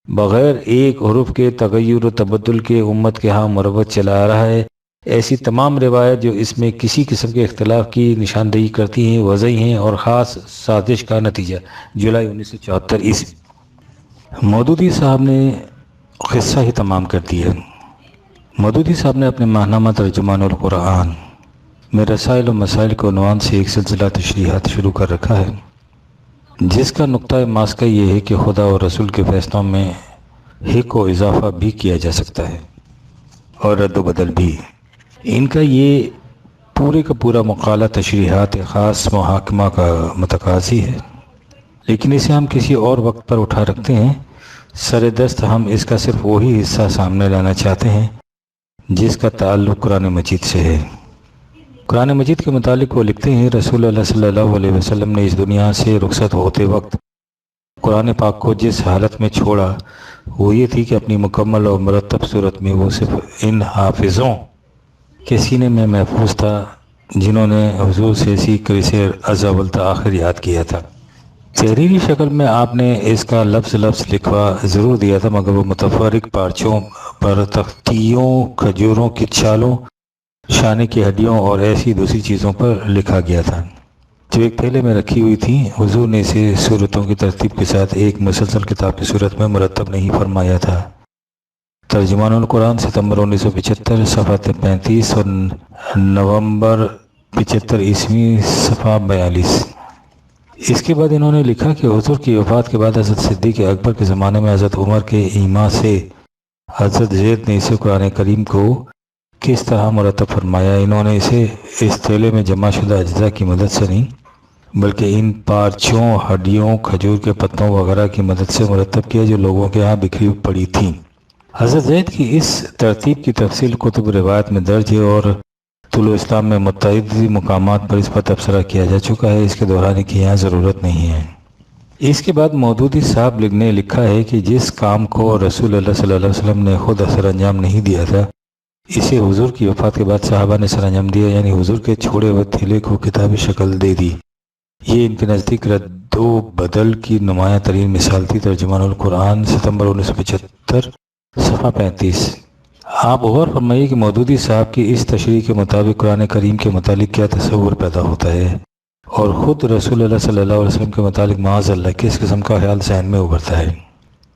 بغیر ایک حرف کے تغیر و تبدل کے امت کے ہاں مروت چلا رہا ہے۔ ایسی تمام روایت جو اس میں کسی قسم کے اختلاف کی نشاندہی کرتی ہیں وضعی ہیں اور خاص سازش کا نتیجہ۔ جولائی 1974 عیسوی۔ مودودی صاحب نے قصہ ہی تمام کر دیا۔ مودودی صاحب نے اپنے ماہنامہ ترجمان القرآن میں رسائل و مسائل کو عنوان سے ایک سلسلہ تشریحات شروع کر رکھا ہے، جس کا نقطہ ماسکہ یہ ہے کہ خدا اور رسول کے فیصلوں میں حق و اضافہ بھی کیا جا سکتا ہے اور رد و بدل بھی۔ ان کا یہ پورے کا پورا مقالہ تشریحات خاص محاکمہ کا متقاضی ہے، لیکن اسے ہم کسی اور وقت پر اٹھا رکھتے ہیں۔ سر دست ہم اس کا صرف وہی حصہ سامنے لانا چاہتے ہیں جس کا تعلق قرآن مجید سے ہے۔ قرآن مجید کے متعلق وہ لکھتے ہیں رسول اللہ صلی اللہ علیہ وسلم نے اس دنیا سے رخصت ہوتے وقت قرآن پاک کو جس حالت میں چھوڑا وہ یہ تھی کہ اپنی مکمل اور مرتب صورت میں وہ صرف ان حافظوں کے سینے میں محفوظ تھا جنہوں نے حضور سے سیکھ کر اسے از اول تا آخر یاد کیا تھا۔ تحریری شکل میں آپ نے اس کا لفظ لفظ لکھوا ضرور دیا تھا، مگر وہ متفرق پارچوں پر تختیوں، کھجوروں کی چھالوں، شانے کی ہڈیوں اور ایسی دوسری چیزوں پر لکھا گیا تھا جو ایک تھیلے میں رکھی ہوئی تھی۔ حضور نے اسے صورتوں کی ترتیب کے ساتھ ایک مسلسل کتاب کی صورت میں مرتب نہیں فرمایا تھا۔ ترجمان القرآن ستمبر 1975 صفحہ 35 اور نومبر 75 عیسوی صفحہ 42۔ اس کے بعد انہوں نے لکھا کہ حضور کی وفات کے بعد حضرت صدیق اکبر کے زمانے میں حضرت عمر کے ایما سے حضرت زید نے اسے قرآن کریم کو کس طرح مرتب فرمایا۔ انہوں نے اسے اس تھیلے میں جمع شدہ اجزاء کی مدد سے نہیں بلکہ ان پارچوں، ہڈیوں، کھجور کے پتوں وغیرہ کی مدد سے مرتب کیا جو لوگوں کے ہاں بکھری پڑی تھیں۔ حضرت زید کی اس ترتیب کی تفصیل کتب روایت میں درج ہے اور طلوع اسلام میں متعدد مقامات پر اس پر تبصرہ کیا جا چکا ہے، اس کے دہرانے کی یہاں ضرورت نہیں ہے۔ اس کے بعد مودودی صاحب نے لکھا ہے کہ جس کام کو رسول اللہ صلی اللہ علیہ وسلم نے خود سر انجام نہیں دیا تھا، اسے حضور کی وفات کے بعد صحابہ نے سر انجام دیا، یعنی حضور کے چھوڑے ہوئے تھیلے کو کتابی شکل دے دی۔ یہ ان کے نزدیک رد و بدل کی نمایاں ترین مثال تھی۔ ترجمان القرآن ستمبر 1975 صفحہ 35۔ آپ غور فرمائیے کہ مودودی صاحب کی اس تشریح کے مطابق قرآن کریم کے متعلق کیا تصور پیدا ہوتا ہے، اور خود رسول اللہ صلی اللہ علیہ وسلم کے متعلق معاذ اللہ کس قسم کا خیال ذہن میں ابھرتا ہے۔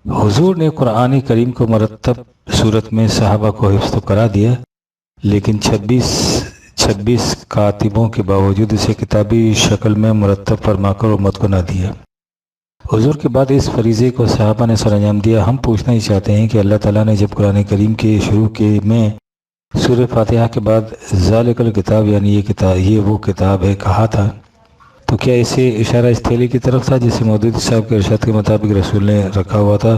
حضور نے قرآن کریم کو مرتب صورت میں صحابہ کو حفظ تو کرا دیا، لیکن 26 کاتبوں کے باوجود اسے کتابی شکل میں مرتب فرما کر امت کو نہ دیا۔ حضور کے بعد اس فریضے کو صحابہ نے سر انجام دیا۔ ہم پوچھنا ہی چاہتے ہیں کہ اللہ تعالیٰ نے جب قرآن کریم کے شروع میں سورہ فاتحہ کے بعد ذالک الکتاب یعنی یہ وہ کتاب ہے کہا تھا، تو کیا اسے اشارہ اس تھیلے کی طرف تھا جسے مودودی صاحب کے ارشاد کے مطابق رسول نے رکھا ہوا تھا،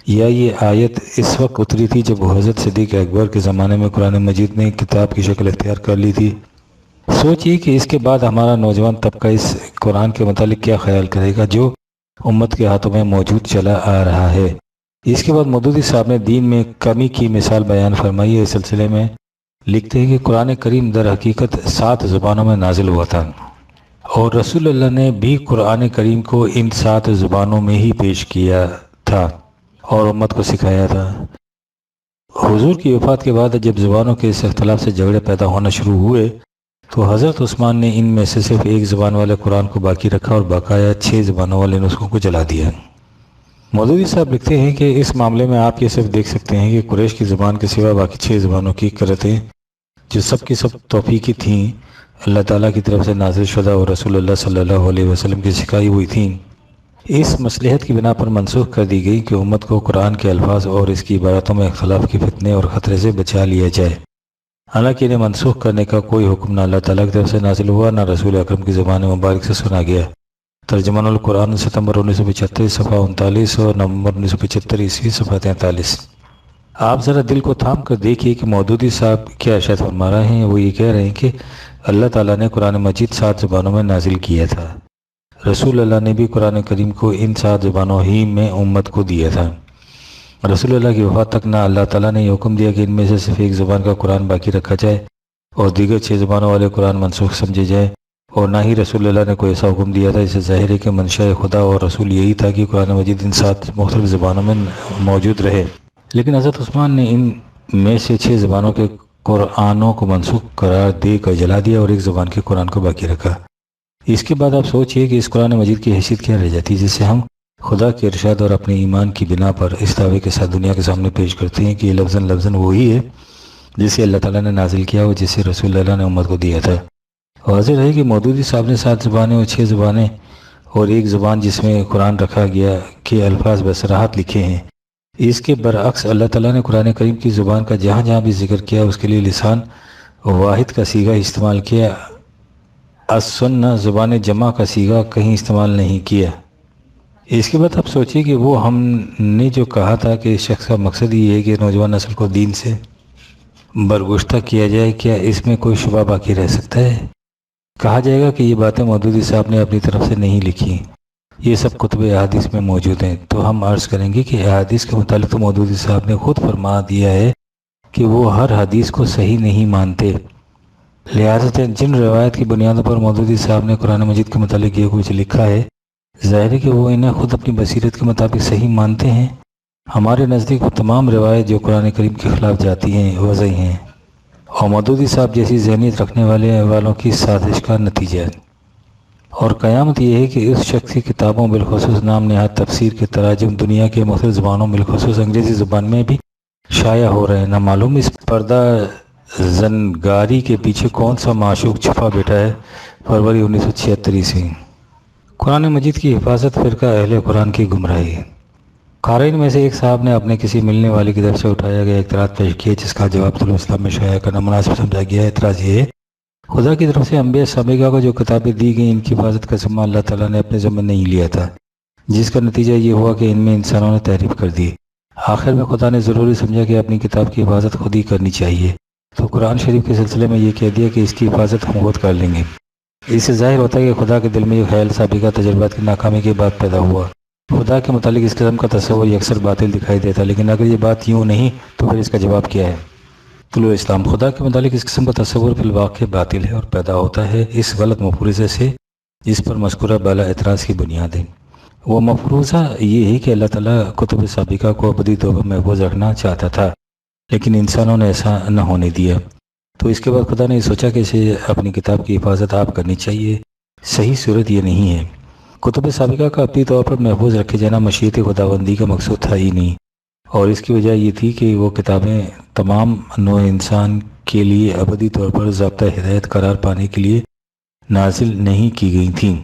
یا یہ آیت اس وقت اتری تھی جب حضرت صدیق اکبر کے زمانے میں قرآن مجید نے کتاب کی شکل اختیار کر لی تھی؟ سوچئے کہ اس کے بعد ہمارا نوجوان طبقہ اس قرآن کے متعلق کیا خیال کرے گا جو امت کے ہاتھوں میں موجود چلا آ رہا ہے۔ اس کے بعد مودودی صاحب نے دین میں کمی کی مثال بیان فرمائی ہے۔ اس سلسلے میں لکھتے ہیں کہ قرآن کریم در حقیقت 7 زبانوں میں نازل ہوا تھا، اور رسول اللہ نے بھی قرآن کریم کو ان 7 زبانوں میں ہی پیش کیا تھا اور امت کو سکھایا تھا۔ حضور کی وفات کے بعد جب زبانوں کے اس اختلاف سے جھگڑے پیدا ہونا شروع ہوئے تو حضرت عثمان نے ان میں سے صرف 1 زبان والے قرآن کو باقی رکھا اور بقایا 6 زبانوں والے نسخوں کو جلا دیا۔ مودودی صاحب لکھتے ہیں کہ اس معاملے میں آپ یہ صرف دیکھ سکتے ہیں کہ قریش کی زبان کے سوا باقی 6 زبانوں کی قرتیں جو سب کی سب توفیقی تھیں، اللہ تعالیٰ کی طرف سے نازل شدہ اور رسول اللہ صلی اللہ علیہ وسلم کی سکھائی ہوئی تھیں، اس مصلحت کی بنا پر منسوخ کر دی گئی کہ امت کو قرآن کے الفاظ اور اس کی عبارتوں میں اختلاف کے فتنے اور خطرے سے بچا لیا جائے۔ حالانکہ انہیں منسوخ کرنے کا کوئی حکم نہ اللہ تعالیٰ کی طرف سے نازل ہوا، نہ رسول اکرم کی زبان مبارک سے سنا گیا۔ ترجمان القرآن ستمبر 1975 صفحہ 39 اور نومبر 1975 عیسوی صفحہ 43۔ آپ ذرا دل کو تھام کر دیکھیے کہ مودودی صاحب کیا ارشاد فرما رہے ہیں۔ وہ یہ کہہ رہے ہیں کہ اللہ تعالیٰ نے قرآن مجید 7 زبانوں میں نازل کیا تھا، رسول اللہ نے بھی قرآن کریم کو ان 7 زبانوں ہی میں امت کو دیا تھا۔ رسول اللہ کی وفات تک نہ اللہ تعالیٰ نے یہ حکم دیا کہ ان میں سے صرف 1 زبان کا قرآن باقی رکھا جائے اور دیگر 6 زبانوں والے قرآن منسوخ سمجھے جائے، اور نہ ہی رسول اللہ نے کوئی ایسا حکم دیا تھا۔ اسے ظاہر ہے کہ منشاء خدا اور رسول یہی تھا کہ قرآن مجید ان 7 مختلف زبانوں میں موجود رہے، لیکن حضرت عثمان نے ان میں سے 6 زبانوں کے قرآنوں کو منسوخ قرار دے کر جلا دیا اور 1 زبان کے قرآن کو باقی رکھا۔ اس کے بعد آپ سوچئے کہ اس قرآن مجید کی حیثیت کیا رہ جاتی ہے جس سے ہم خدا کے ارشاد اور اپنے ایمان کی بنا پر اس دعوے کے ساتھ دنیا کے سامنے پیش کرتے ہیں کہ یہ لفظاً وہی ہے جسے اللہ تعالیٰ نے نازل کیا اور جسے رسول اللہ نے امت کو دیا تھا۔ واضح ہے کہ مودودی صاحب نے 7 زبانیں اور 6 زبانیں اور 1 زبان جس میں قرآن رکھا گیا کے الفاظ بصراحت لکھے ہیں۔ اس کے برعکس اللہ تعالیٰ نے قرآن کریم کی زبان کا جہاں جہاں بھی ذکر کیا اس کے لیے لسان واحد کا صیغہ استعمال کیا، السنہ زبان جمع کا صیغہ کہیں استعمال نہیں کیا۔ اس کے بعد آپ سوچئے کہ وہ ہم نے جو کہا تھا کہ اس شخص کا مقصد یہ ہے کہ نوجوان نسل کو دین سے برگشتہ کیا جائے، کیا اس میں کوئی شبہ باقی رہ سکتا ہے؟ کہا جائے گا کہ یہ باتیں مودودی صاحب نے اپنی طرف سے نہیں لکھی یہ سب کتب احادیث میں موجود ہیں۔ تو ہم عرض کریں گے کہ احادیث کے متعلق تو مودودی صاحب نے خود فرما دیا ہے کہ وہ ہر حدیث کو صحیح نہیں مانتے، لہذا جن روایت کی بنیادوں پر مودودی صاحب نے قرآن مجید کے متعلق یہ کچھ لکھا ہے، ظاہر ہے کہ وہ انہیں خود اپنی بصیرت کے مطابق صحیح مانتے ہیں۔ ہمارے نزدیک وہ تمام روایت جو قرآن کریم کے خلاف جاتی ہیں وضعی ہیں اور مودودی صاحب جیسی ذہنیت رکھنے والوں کی سازش کا نتیجہ ہے۔ اور قیامت یہ ہے کہ اس شخص کی کتابوں بالخصوص نام نہاد تفسیر کے تراجم دنیا کے مختلف زبانوں بالخصوص انگریزی زبان میں بھی شائع ہو رہے ہیں۔ نہ معلوم اس پردہ زنگاری کے پیچھے کون سا معشوق چھپا بیٹھا ہے۔ فروری 1976 قرآن مجید کی حفاظت فرقہ اہل قرآن کی گمراہی۔ قارئین میں سے ایک صاحب نے اپنے کسی ملنے والے کی طرف سے اٹھایا گیا اعتراض پیش کیا، جس کا جواب طلوع اسلام میں شائع کرنا مناسب سمجھا گیا ہے۔ اعتراض یہ ہے، خدا کی طرف سے انبیاء سابقہ کو جو کتابیں دی گئیں ان کی حفاظت کا ذمہ اللہ تعالیٰ نے اپنے ذمہ نہیں لیا تھا، جس کا نتیجہ یہ ہوا کہ ان میں انسانوں نے تحریف کر دی۔ آخر میں خدا نے ضروری سمجھا کہ اپنی کتاب کی حفاظت خود ہی کرنی چاہیے، تو قرآن شریف کے سلسلے میں یہ کہہ دیا کہ اس کی حفاظت ہم خود کر لیں گے۔ اس سے ظاہر ہوتا ہے کہ خدا کے دل میں یہ خیال سابقہ تجربات کی ناکامی کے بعد پیدا ہوا۔ خدا کے متعلق اس قسم کا تصور یہ اکثر باطل دکھائی دیتا، لیکن اگر یہ بات یوں نہیں تو پھر اس کا جواب کیا ہے؟ طلوع اسلام خدا کے متعلق اس قسم کا تصور فی الواقع باطل ہے اور پیدا ہوتا ہے اس غلط مفروضے سے جس پر مذکورہ بالا اعتراض کی بنیاد ہے۔ وہ مفروضہ یہ ہے کہ اللہ تعالیٰ کتب سابقہ کو ابدی طور پر محفوظ رکھنا چاہتا تھا، لیکن انسانوں نے ایسا نہ ہونے دیا، تو اس کے بعد خدا نے سوچا کہ اسے اپنی کتاب کی حفاظت آپ کرنی چاہیے۔ صحیح صورت یہ نہیں ہے۔ کتب سابقہ کا ابدی طور پر محفوظ رکھے جانا مشیت خداوندی کا مقصود تھا ہی نہیں، اور اس کی وجہ یہ تھی کہ وہ کتابیں تمام نوع انسان کے لیے ابدی طور پر ضابطہ ہدایت قرار پانے کے لیے نازل نہیں کی گئی تھیں۔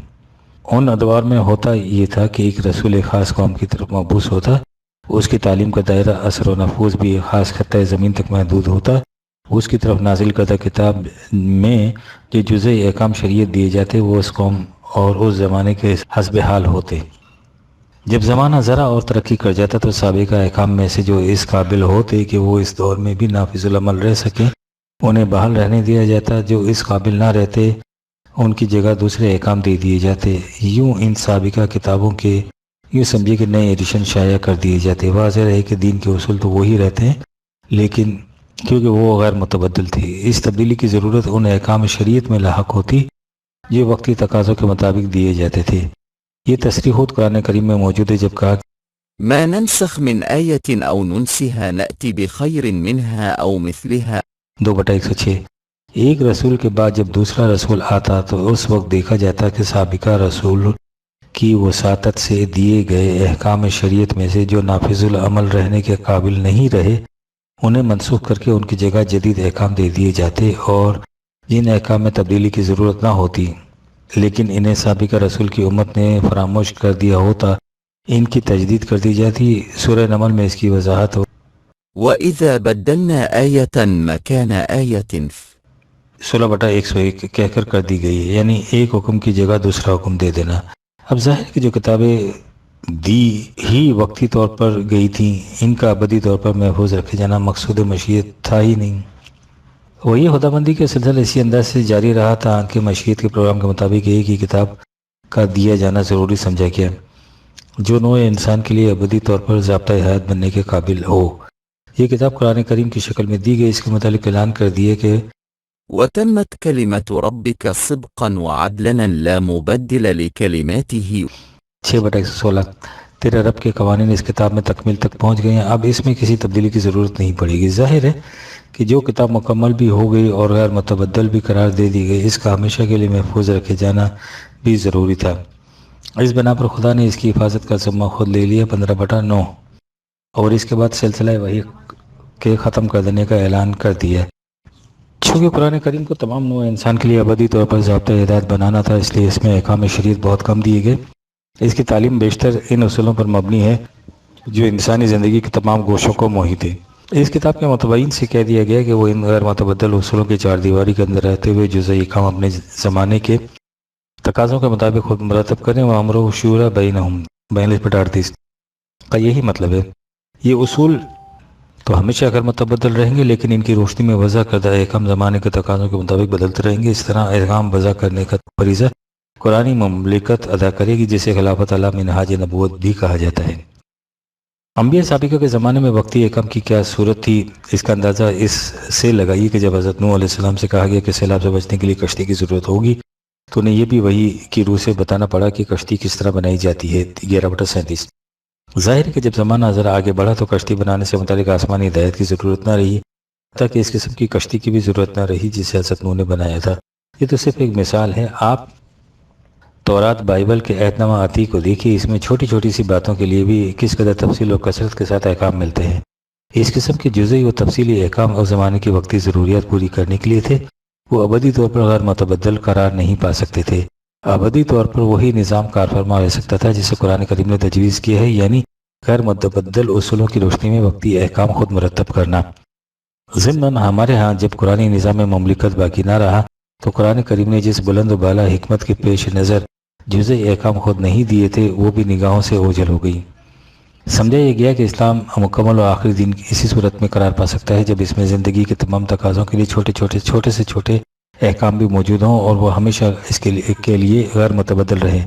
ان ادوار میں ہوتا یہ تھا کہ ایک رسول ایک خاص قوم کی طرف مبعوث ہوتا، اس کی تعلیم کا دائرہ اثر و نفوذ بھی ایک خاص خطۂ زمین تک محدود ہوتا، اس کی طرف نازل کردہ کتاب میں جو جزء احکام شریعت دیے جاتے وہ اس قوم اور اس زمانے کے حسب حال ہوتے۔ جب زمانہ ذرا اور ترقی کر جاتا تو سابقہ احکام میں سے جو اس قابل ہوتے کہ وہ اس دور میں بھی نافذ العمل رہ سکیں انہیں بحال رہنے دیا جاتا، جو اس قابل نہ رہتے ان کی جگہ دوسرے احکام دے دیے جاتے۔ یوں ان سابقہ کتابوں کے یوں سمجھے کہ نئے ایڈیشن شائع کر دیے جاتے۔ واضح رہے کہ دین کے اصول تو وہی رہتے ہیں، لیکن کیونکہ وہ غیر متبدل تھی، اس تبدیلی کی ضرورت ان احکام شریعت میں لاحق ہوتی جو وقتی تقاضوں کے مطابق دیے جاتے تھے۔ یہ تصریح خود قرآن کریم میں موجود ہے جب کہا ما ننسخ من آية أو ننسها نأتي بخير منها أو مثلها 2/106۔ ایک رسول کے بعد جب دوسرا رسول آتا تو اس وقت دیکھا جاتا کہ سابقہ رسول کی وساطت سے دیے گئے احکام شریعت میں سے جو نافذ العمل رہنے کے قابل نہیں رہے انہیں منسوخ کر کے ان کی جگہ جدید احکام دے دیے جاتے، اور جن احکام میں تبدیلی کی ضرورت نہ ہوتی لیکن انہیں سابقہ رسول کی امت نے فراموش کر دیا ہوتا ان کی تجدید کر دی جاتی۔ سورہ نمل میں اس کی وضاحت ہو وإذا بدلنا آية مكان آية 16/101 کہہ کر دی گئی ہے، یعنی ایک حکم کی جگہ دوسرا حکم دے دینا۔ اب ظاہر ہے کہ جو کتابیں دی ہی وقتی طور پر گئی تھیں ان کا ابدی طور پر محفوظ رکھے جانا مقصود مشیت تھا ہی نہیں۔ وہی خداوندی کے سلسلہ اسی انداز سے جاری رہا تھا کہ مشیت کے پروگرام کے مطابق ایک ہی کتاب کا دیا جانا ضروری سمجھا گیا جو نوع انسان کے لیے ابدی طور پر ضابطہ حیات بننے کے قابل ہو۔ یہ کتاب قرآن کریم کی شکل میں دی گئی، اس کے متعلق اعلان کر دیے کہ وتمت كلمة ربك صدقا وعدلا لا مبدل لكلماته 6/116 تیرے رب کے قوانین اس کتاب میں تکمیل تک پہنچ گئے ہیں، اب اس میں کسی تبدیلی کی ضرورت نہیں پڑے گی۔ ظاہر ہے کہ جو کتاب مکمل بھی ہو گئی اور غیر متبدل بھی قرار دے دی گئی، اس کا ہمیشہ کے لیے محفوظ رکھے جانا بھی ضروری تھا۔ اس بنا پر خدا نے اس کی حفاظت کا ذمہ خود لے لیا 15/9 اور اس کے بعد سلسلہ وحی کے ختم کر دینے کا اعلان کر دیا۔ چونکہ قرآن کریم کو تمام نوع انسان کے لیے ابدی طور پر ضابطہ ہدایت بنانا تھا، اس لیے اس میں احکام شریعت بہت کم دیے گئے۔ اس کی تعلیم بیشتر ان اصولوں پر مبنی ہے جو انسانی زندگی کے تمام گوشوں کو محیط ہے۔ اس کتاب کے متبعین سے کہہ دیا گیا کہ وہ ان غیر متبدل اصولوں کی چار دیواری کے اندر رہتے ہوئے جزئی کام اپنے زمانے کے تقاضوں کے مطابق خود مرتب کریں۔ وَأَمْرُ شُورَى بَيْنَهُمْ 42/38 کا یہی مطلب ہے۔ یہ اصول تو ہمیشہ اگر متبدل رہیں گے، لیکن ان کی روشنی میں وضع کردہ احکام زمانے کے تقاضوں کے مطابق بدلتے رہیں گے۔ اس طرح احکام وضع کرنے کا فریضہ قرآنی مملکت ادا کرے گی، جسے خلافت اللہ منہاج نبوت بھی کہا جاتا ہے۔ انبیاء سابقہ کے زمانے میں وقتی احکام کی کیا صورت تھی، اس کا اندازہ اس سے لگائیے کہ جب حضرت نوح علیہ السلام سے کہا گیا کہ سیلاب سے بچنے کے لیے کشتی کی ضرورت ہوگی، تو انہیں یہ بھی وحی کی روح سے بتانا پڑا کہ کشتی کس طرح بنائی جاتی ہے۔ 11/37۔ ظاہر ہے کہ جب زمانہ ذرا آگے بڑھا تو کشتی بنانے سے متعلق آسمانی ہدایت کی ضرورت نہ رہی، تاکہ اس قسم کی کشتی کی بھی ضرورت نہ رہی جسے حضرت نوح نے بنایا تھا۔ یہ تو صرف ایک مثال ہے۔ آپ تورات بائبل کے عہد نامہ عتیق کو دیکھیے، اس میں چھوٹی چھوٹی سی باتوں کے لیے بھی کس قدر تفصیل اور کثرت کے ساتھ احکام ملتے ہیں۔ اس قسم کے جزئی و تفصیلی احکام اور زمانے کی وقتی ضروریات پوری کرنے کے لیے تھے۔ وہ ابدی طور پر غیر متبدل قرار نہیں پا سکتے تھے۔ ابدی طور پر وہی نظام کار فرما رہ سکتا تھا جسے قرآن کریم نے تجویز کیا ہے، یعنی غیر متبدل اصولوں کی روشنی میں وقتی احکام خود مرتب کرنا۔ ضمن ہمارے ہاں جب قرآنی نظام مملکت باقی نہ رہا تو قرآن کریم نے جس بلند و بالا حکمت کے پیش نظر جزئی احکام خود نہیں دیے تھے، وہ بھی نگاہوں سے اوجھل ہو گئی۔ سمجھا یہ گیا کہ اسلام مکمل و آخری دین اسی صورت میں قرار پا سکتا ہے جب اس میں زندگی کے تمام تقاضوں کے لیے چھوٹے سے چھوٹے احکام بھی موجود ہوں اور وہ ہمیشہ اس کے لیے غیر متبدل رہیں۔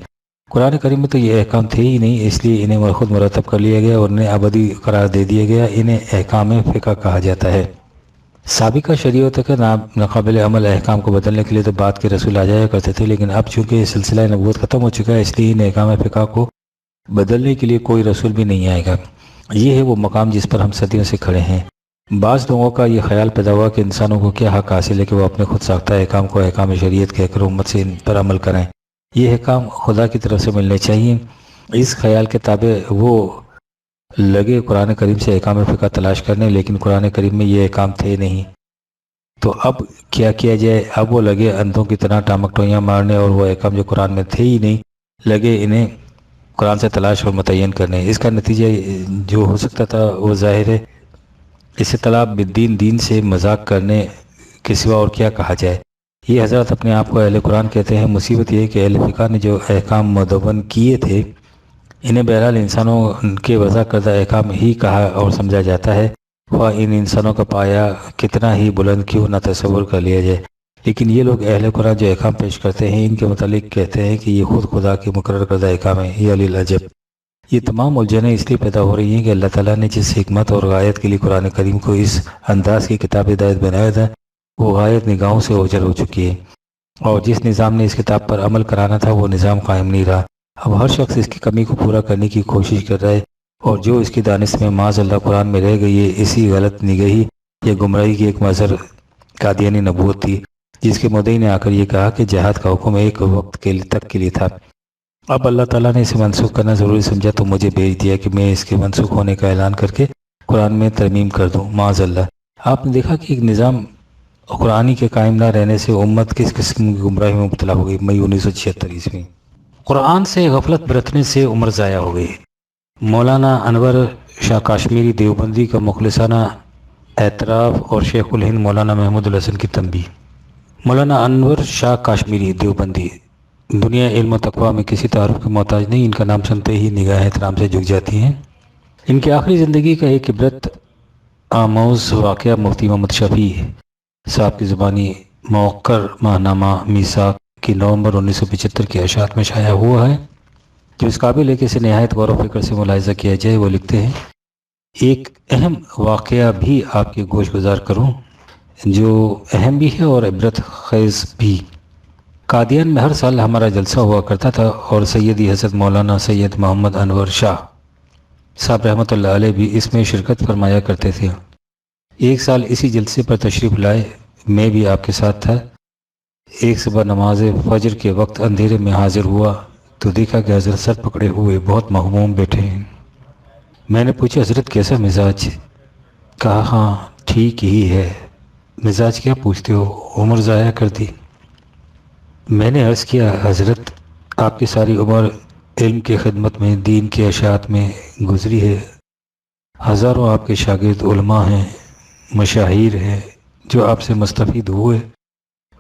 قرآن کریم میں تو یہ احکام تھے ہی نہیں، اس لیے انہیں خود مرتب کر لیا گیا اور انہیں ابدی قرار دے دیا گیا۔ انہیں احکام فقہ کہا جاتا ہے۔ سابقہ شریعت کے ناقابل عمل احکام کو بدلنے کے لیے تو بعد کے رسول آ جایا کرتے تھے، لیکن اب چونکہ سلسلہ نبوت ختم ہو چکا ہے، اس لیے ان احکام فقہ کو بدلنے کے لیے کوئی رسول بھی نہیں آئے گا۔ یہ ہے وہ مقام جس پر ہم صدیوں سے کھڑے ہیں۔ بعض لوگوں کا یہ خیال پیدا ہوا کہ انسانوں کو کیا حق حاصل ہے کہ وہ اپنے خود ساختہ احکام کو احکام شریعت کہہ کر امت سے ان پر عمل کریں۔ یہ احکام خدا کی طرف سے ملنے چاہیے۔ اس خیال کے تابع وہ لگے قرآن کریم سے احکام فقہ تلاش کرنے، لیکن قرآن کریم میں یہ احکام تھے نہیں۔ تو اب کیا کیا جائے؟ اب وہ لگے اندھوں کی طرح ٹامک ٹوئیاں مارنے، اور وہ احکام جو قرآن میں تھے ہی نہیں لگے انہیں قرآن سے تلاش اور متعین کرنے۔ اس کا نتیجہ جو ہو سکتا تھا وہ ظاہر ہے۔ اسے طلب بالدین، دین سے مذاق کرنے کے سوا اور کیا کہا جائے۔ یہ حضرات اپنے آپ کو اہل قرآن کہتے ہیں۔ مصیبت یہ ہے کہ اہل فقہ نے جو احکام مدون کیے تھے انہیں بہرحال انسانوں کے وضع کردہ احکام ہی کہا اور سمجھا جاتا ہے، خواہ ان انسانوں کا پایا کتنا ہی بلند کیوں نہ تصور کر لیا جائے۔ لیکن یہ لوگ اہل قرآن جو احکام پیش کرتے ہیں ان کے متعلق کہتے ہیں کہ یہ خود خدا کے مقرر کردہ احکام ہیں۔ یہ للعجب۔ یہ تمام الجھنیں اس لیے پیدا ہو رہی ہیں کہ اللہ تعالیٰ نے جس حکمت اور غایت کے لیے قرآن کریم کو اس انداز کی کتاب ہدایت بنایا تھا وہ غایت نگاہوں سے اوجھل ہو چکی ہے، اور جس نظام نے اس کتاب پر عمل کرانا تھا وہ نظام قائم نہیں رہا۔ اب ہر شخص اس کی کمی کو پورا کرنے کی کوشش کر رہا ہے، اور جو اس کی دانست میں معاذ اللہ قرآن میں رہ گئی ہے، اسی غلط نگہی یا گمراہی کی ایک مظہر قادیانی نبوت تھی، جس کے مدعی نے آ کر یہ کہا کہ جہاد کا حکم ایک وقت کے لیے تھا۔ اب اللہ تعالیٰ نے اسے منسوخ کرنا ضروری سمجھا تو مجھے بھیج دیا کہ میں اس کے منسوخ ہونے کا اعلان کر کے قرآن میں ترمیم کر دوں۔ معاذ اللہ۔ آپ نے دیکھا کہ ایک نظام قرآنی کے قائم نہ رہنے سے امت کس قسم کی گمراہی میں مبتلا ہو گئی۔ مئی 1976 قرآن سے غفلت برتنے سے عمر ضائع ہو گئی۔ مولانا انور شاہ کاشمیری دیوبندی کا مخلصانہ اعتراف اور شیخ الہند مولانا محمود الحسن کی تنبیہ۔ مولانا انور شاہ کاشمیری دیوبندی دنیا علم و تقویٰ میں کسی تعارف کے محتاج نہیں، ان کا نام سنتے ہی نگاہ احترام سے جھک جاتی ہیں۔ ان کی آخری زندگی کا ایک عبرت آموز واقعہ مفتی محمد شفیع صاحب کی زبانی موقر ماہنامہ میثاق کی نومبر 1975 کے اشاعت میں شائع ہوا ہے، جو اس قابل ہے کہ اسے نہایت غور و فکر سے ملاحظہ کیا جائے۔ وہ لکھتے ہیں، ایک اہم واقعہ بھی آپ کے گوش گزار کروں جو اہم بھی ہے اور عبرت خیز بھی۔ قادیان میں ہر سال ہمارا جلسہ ہوا کرتا تھا، اور سیدی حضرت مولانا سید محمد انور شاہ صاحب رحمۃ اللہ علیہ بھی اس میں شرکت فرمایا کرتے تھے۔ ایک سال اسی جلسے پر تشریف لائے، میں بھی آپ کے ساتھ تھا۔ ایک صبح نماز فجر کے وقت اندھیرے میں حاضر ہوا تو دیکھا کہ حضرت سر پکڑے ہوئے بہت مغموم بیٹھے ہیں۔ میں نے پوچھا، حضرت کیسا مزاج؟ کہا، ہاں ٹھیک ہی ہے۔ مزاج کیا پوچھتے ہو، عمر ضائع کر دی۔ میں نے عرض کیا، حضرت آپ کی ساری عمر علم کی خدمت میں، دین کے اشاعت میں گزری ہے۔ ہزاروں آپ کے شاگرد علماء ہیں، مشاہیر ہیں جو آپ سے مستفید ہوئے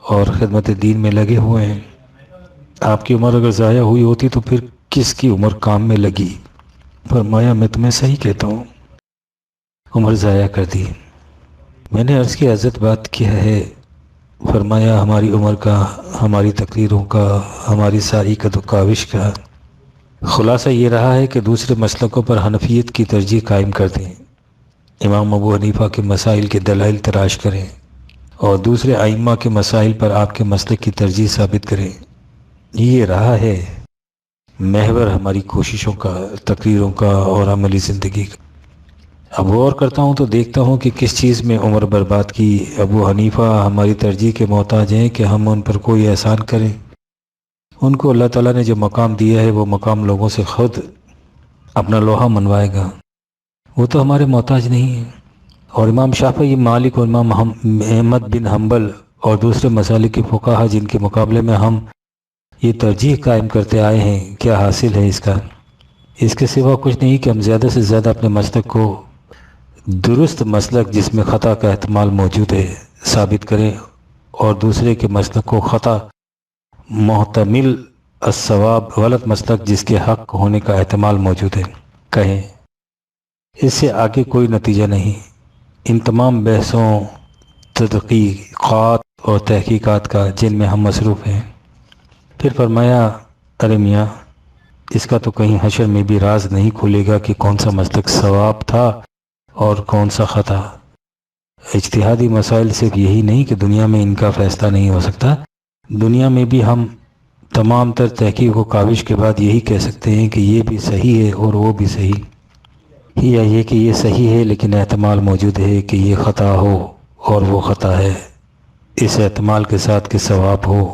اور خدمت دین میں لگے ہوئے ہیں۔ آپ کی عمر اگر ضائع ہوئی ہوتی تو پھر کس کی عمر کام میں لگی؟ فرمایا، میں تمہیں صحیح کہتا ہوں، عمر ضائع کر دی۔ میں نے عرض کی، حضرت بات کیا ہے؟ فرمایا ہماری عمر کا، ہماری تقریروں کا، ہماری ساری قد و کاوش کا خلاصہ یہ رہا ہے کہ دوسرے مسلکوں پر حنفیت کی ترجیح قائم کر دیں، امام ابو حنیفہ کے مسائل کے دلائل تلاش کریں اور دوسرے ائمہ کے مسائل پر آپ کے مسلک کی ترجیح ثابت کریں۔ یہ رہا ہے محور ہماری کوششوں کا، تقریروں کا اور عملی زندگی کا۔ اب غور کرتا ہوں تو دیکھتا ہوں کہ کس چیز میں عمر برباد کی۔ ابو حنیفہ ہماری ترجیح کے محتاج ہیں کہ ہم ان پر کوئی احسان کریں؟ ان کو اللہ تعالیٰ نے جو مقام دیا ہے وہ مقام لوگوں سے خود اپنا لوہا منوائے گا، وہ تو ہمارے محتاج نہیں ہیں۔ اور امام شافعی، مالک اور امام احمد بن حنبل اور دوسرے مسالک کے فقہا جن کے مقابلے میں ہم یہ ترجیح قائم کرتے آئے ہیں، کیا حاصل ہے اس کا؟ اس کے سوا کچھ نہیں کہ ہم زیادہ سے زیادہ اپنے مسلک کو درست مسلک جس میں خطا کا احتمال موجود ہے ثابت کریں اور دوسرے کے مسلک کو خطا محتمل الصواب غلط مسلک جس کے حق ہونے کا احتمال موجود ہے کہیں۔ اس سے آگے کوئی نتیجہ نہیں۔ ان تمام بحثوں، تحقیقات اور تحقیقات کا جن میں ہم مصروف ہیں۔ پھر فرمایا ارے میاں، اس کا تو کہیں حشر میں بھی راز نہیں کھلے گا کہ کون سا مسلک صواب تھا اور کون سا خطا۔ اجتہادی مسائل صرف یہی نہیں کہ دنیا میں ان کا فیصلہ نہیں ہو سکتا، دنیا میں بھی ہم تمام تر تحقیق و کاوش کے بعد یہی کہہ سکتے ہیں کہ یہ بھی صحیح ہے اور وہ بھی صحیح، یا یہ کہ یہ صحیح ہے لیکن احتمال موجود ہے کہ یہ خطا ہو اور وہ خطا ہے، اس احتمال کے ساتھ کہ ثواب ہو۔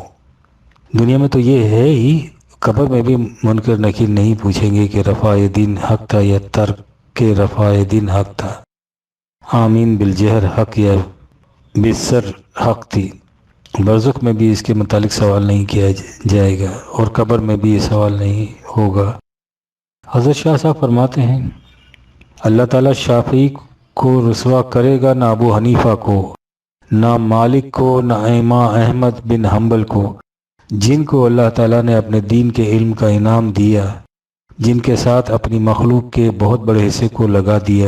دنیا میں تو یہ ہے ہی، قبر میں بھی منکر نکیر نہیں پوچھیں گے کہ رفع دین حق تھا یا ترک رفع دین حق تھا، آمین بالجہر حق یا بالسر حق تھی۔ برزخ میں بھی اس کے متعلق سوال نہیں کیا جائے گا اور قبر میں بھی یہ سوال نہیں ہوگا۔ حضرت شاہ صاحب فرماتے ہیں اللہ تعالیٰ شافعی کو رسوا کرے گا، نہ ابو حنیفہ کو، نہ مالک کو، نہ امام احمد بن حنبل کو، جن کو اللہ تعالیٰ نے اپنے دین کے علم کا انعام دیا، جن کے ساتھ اپنی مخلوق کے بہت بڑے حصے کو لگا دیا،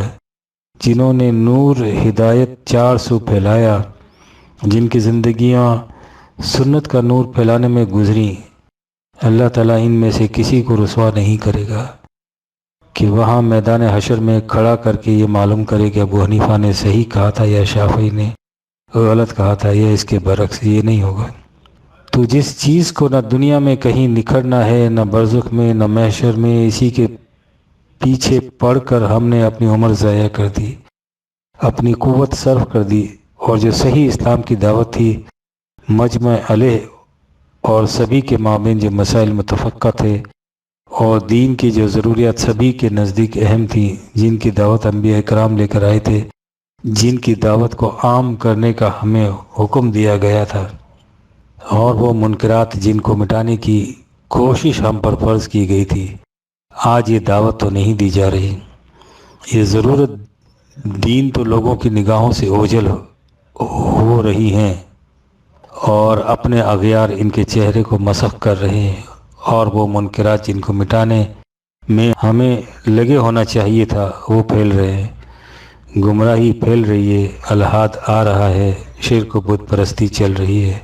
جنہوں نے نور ہدایت 400 پھیلایا، جن کی زندگیاں سنت کا نور پھیلانے میں گزری۔ اللہ تعالیٰ ان میں سے کسی کو رسوا نہیں کرے گا کہ وہاں میدان حشر میں کھڑا کر کے یہ معلوم کرے کہ ابو حنیفہ نے صحیح کہا تھا یا شافعی نے غلط کہا تھا یا اس کے برعکس۔ یہ نہیں ہوگا۔ تو جس چیز کو نہ دنیا میں کہیں نکھرنا ہے، نہ برزخ میں، نہ محشر میں، اسی کے پیچھے پڑ کر ہم نے اپنی عمر ضائع کر دی، اپنی قوت صرف کر دی، اور جو صحیح اسلام کی دعوت تھی مجمع علیہ اور سبھی کے مابین جو مسائل متفقہ تھے اور دین کی جو ضروریات سبھی کے نزدیک اہم تھیں، جن کی دعوت انبیاء اکرام لے کر آئے تھے، جن کی دعوت کو عام کرنے کا ہمیں حکم دیا گیا تھا، اور وہ منکرات جن کو مٹانے کی کوشش ہم پر فرض کی گئی تھی، آج یہ دعوت تو نہیں دی جا رہی۔ یہ ضرورت دین تو لوگوں کی نگاہوں سے اوجھل ہو رہی ہیں اور اپنے اغیار ان کے چہرے کو مسخ کر رہے ہیں، اور وہ منکرات جن کو مٹانے میں ہمیں لگے ہونا چاہیے تھا وہ پھیل رہے ہیں۔ گمراہی پھیل رہی ہے، الحاد آ رہا ہے، شرک و بت پرستی چل رہی ہے،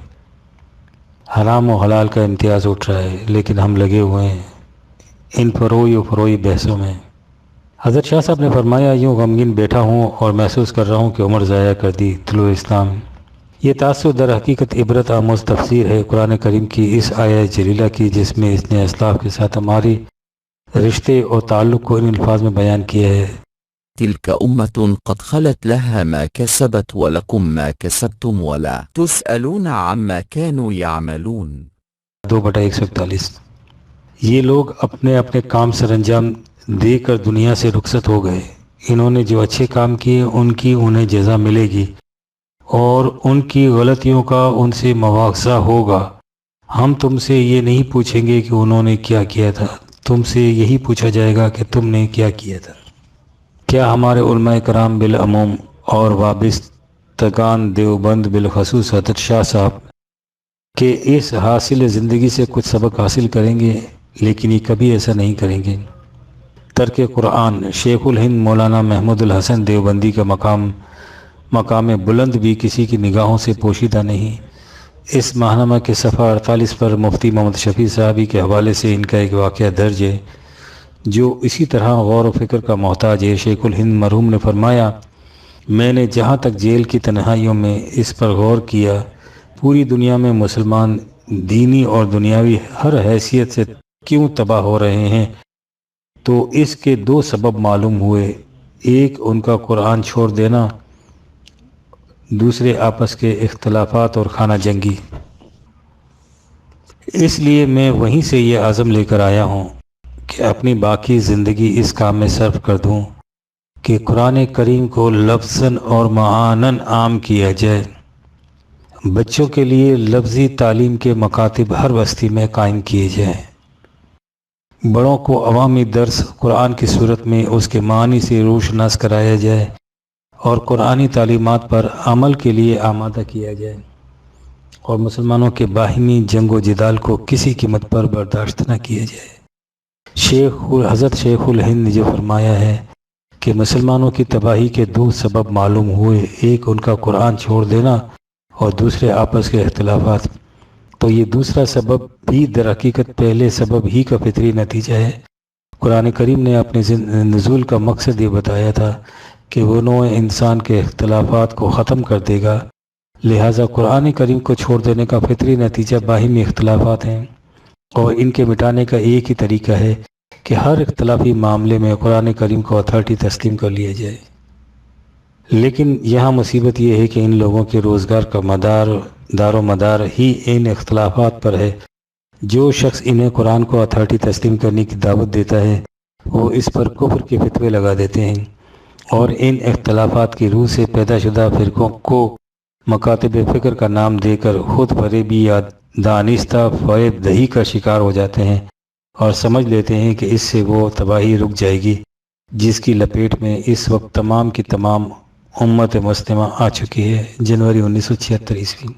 حرام و حلال کا امتیاز اٹھ رہا ہے، لیکن ہم لگے ہوئے ہیں ان فروئی بحثوں میں۔ حضرت شاہ صاحب نے فرمایا یوں غمگین بیٹھا ہوں اور محسوس کر رہا ہوں کہ عمر ضائع کر دی۔ طلوع اسلام یہ تاثر در حقیقت عبرت آموز تفسیر ہے قرآن کریم کی اس آیہ جلیلہ کی، جس میں اس نے اسلاف کے ساتھ ہماری رشتے اور تعلق کو ان الفاظ میں بیان کیا ہے۔ تلك أمة قد خلت لها ما كسبت ولكم ما كسبتم ولا تسألون عما كانوا يعملون۔ 2/141 یہ لوگ اپنے اپنے کام سر انجام دے کر دنیا سے رخصت ہو گئے، انہوں نے جو اچھے کام کیے ان کی انہیں جزا ملے گی اور ان کی غلطیوں کا ان سے مواخذہ ہوگا۔ ہم تم سے یہ نہیں پوچھیں گے کہ انہوں نے کیا کیا تھا، تم سے یہی پوچھا جائے گا کہ تم نے کیا کیا تھا۔ کیا ہمارے علماء کرام بالعموم اور وابستگان دیوبند بالخصوص حضرت شاہ صاحب کہ اس حاصل زندگی سے کچھ سبق حاصل کریں گے؟ لیکن یہ کبھی ایسا نہیں کریں گے۔ ترک قرآن شیخ الہند مولانا محمود الحسن دیوبندی کا مقام بلند بھی کسی کی نگاہوں سے پوشیدہ نہیں۔ اس ماہنامہ کے صفحہ 48 پر مفتی محمد شفیع صاحبی کے حوالے سے ان کا ایک واقعہ درج ہے جو اسی طرح غور و فکر کا محتاج ہے۔ شیخ الہند مرحوم نے فرمایا، میں نے جہاں تک جیل کی تنہائیوں میں اس پر غور کیا، پوری دنیا میں مسلمان دینی اور دنیاوی ہر حیثیت سے کیوں تباہ ہو رہے ہیں، تو اس کے دو سبب معلوم ہوئے۔ ایک ان کا قرآن چھوڑ دینا، دوسرے آپس کے اختلافات اور خانہ جنگی۔ اس لیے میں وہیں سے یہ عزم لے کر آیا ہوں کہ اپنی باقی زندگی اس کام میں صرف کر دوں کہ قرآن کریم کو لفظاً اور معاناً عام کیا جائے۔ بچوں کے لیے لفظی تعلیم کے مکاتب ہر بستی میں قائم کیے جائیں۔ بڑوں کو عوامی درس قرآن کی صورت میں اس کے معنی سے روشناس کرایا جائے اور قرآنی تعلیمات پر عمل کے لیے آمادہ کیا جائے، اور مسلمانوں کے باہمی جنگ و جدال کو کسی قیمت پر برداشت نہ کیا جائے۔ حضرت شیخ الہند نے جو فرمایا ہے کہ مسلمانوں کی تباہی کے دو سبب معلوم ہوئے، ایک ان کا قرآن چھوڑ دینا اور دوسرے آپس کے اختلافات، تو یہ دوسرا سبب بھی در حقیقت پہلے سبب ہی کا فطری نتیجہ ہے۔ قرآن کریم نے اپنے نزول کا مقصد یہ بتایا تھا کہ وہ نوع انسان کے اختلافات کو ختم کر دے گا، لہٰذا قرآن کریم کو چھوڑ دینے کا فطری نتیجہ باہمی اختلافات ہیں، اور ان کے مٹانے کا ایک ہی طریقہ ہے کہ ہر اختلافی معاملے میں قرآن کریم کو اتھارٹی تسلیم کر لیا جائے۔ لیکن یہاں مصیبت یہ ہے کہ ان لوگوں کے روزگار کا دار و مدار ہی ان اختلافات پر ہے۔ جو شخص انہیں قرآن کو اتھارٹی تسلیم کرنے کی دعوت دیتا ہے، وہ اس پر کفر کے فتوے لگا دیتے ہیں، اور ان اختلافات کی روح سے پیدا شدہ فرقوں کو مکاتب فکر کا نام دے کر خود فریبی یا دانستہ فریب دہی کا شکار ہو جاتے ہیں، اور سمجھ لیتے ہیں کہ اس سے وہ تباہی رک جائے گی جس کی لپیٹ میں اس وقت تمام کی تمام امت مسلمہ آ چکی ہے۔ جنوری 1976 عیسوی۔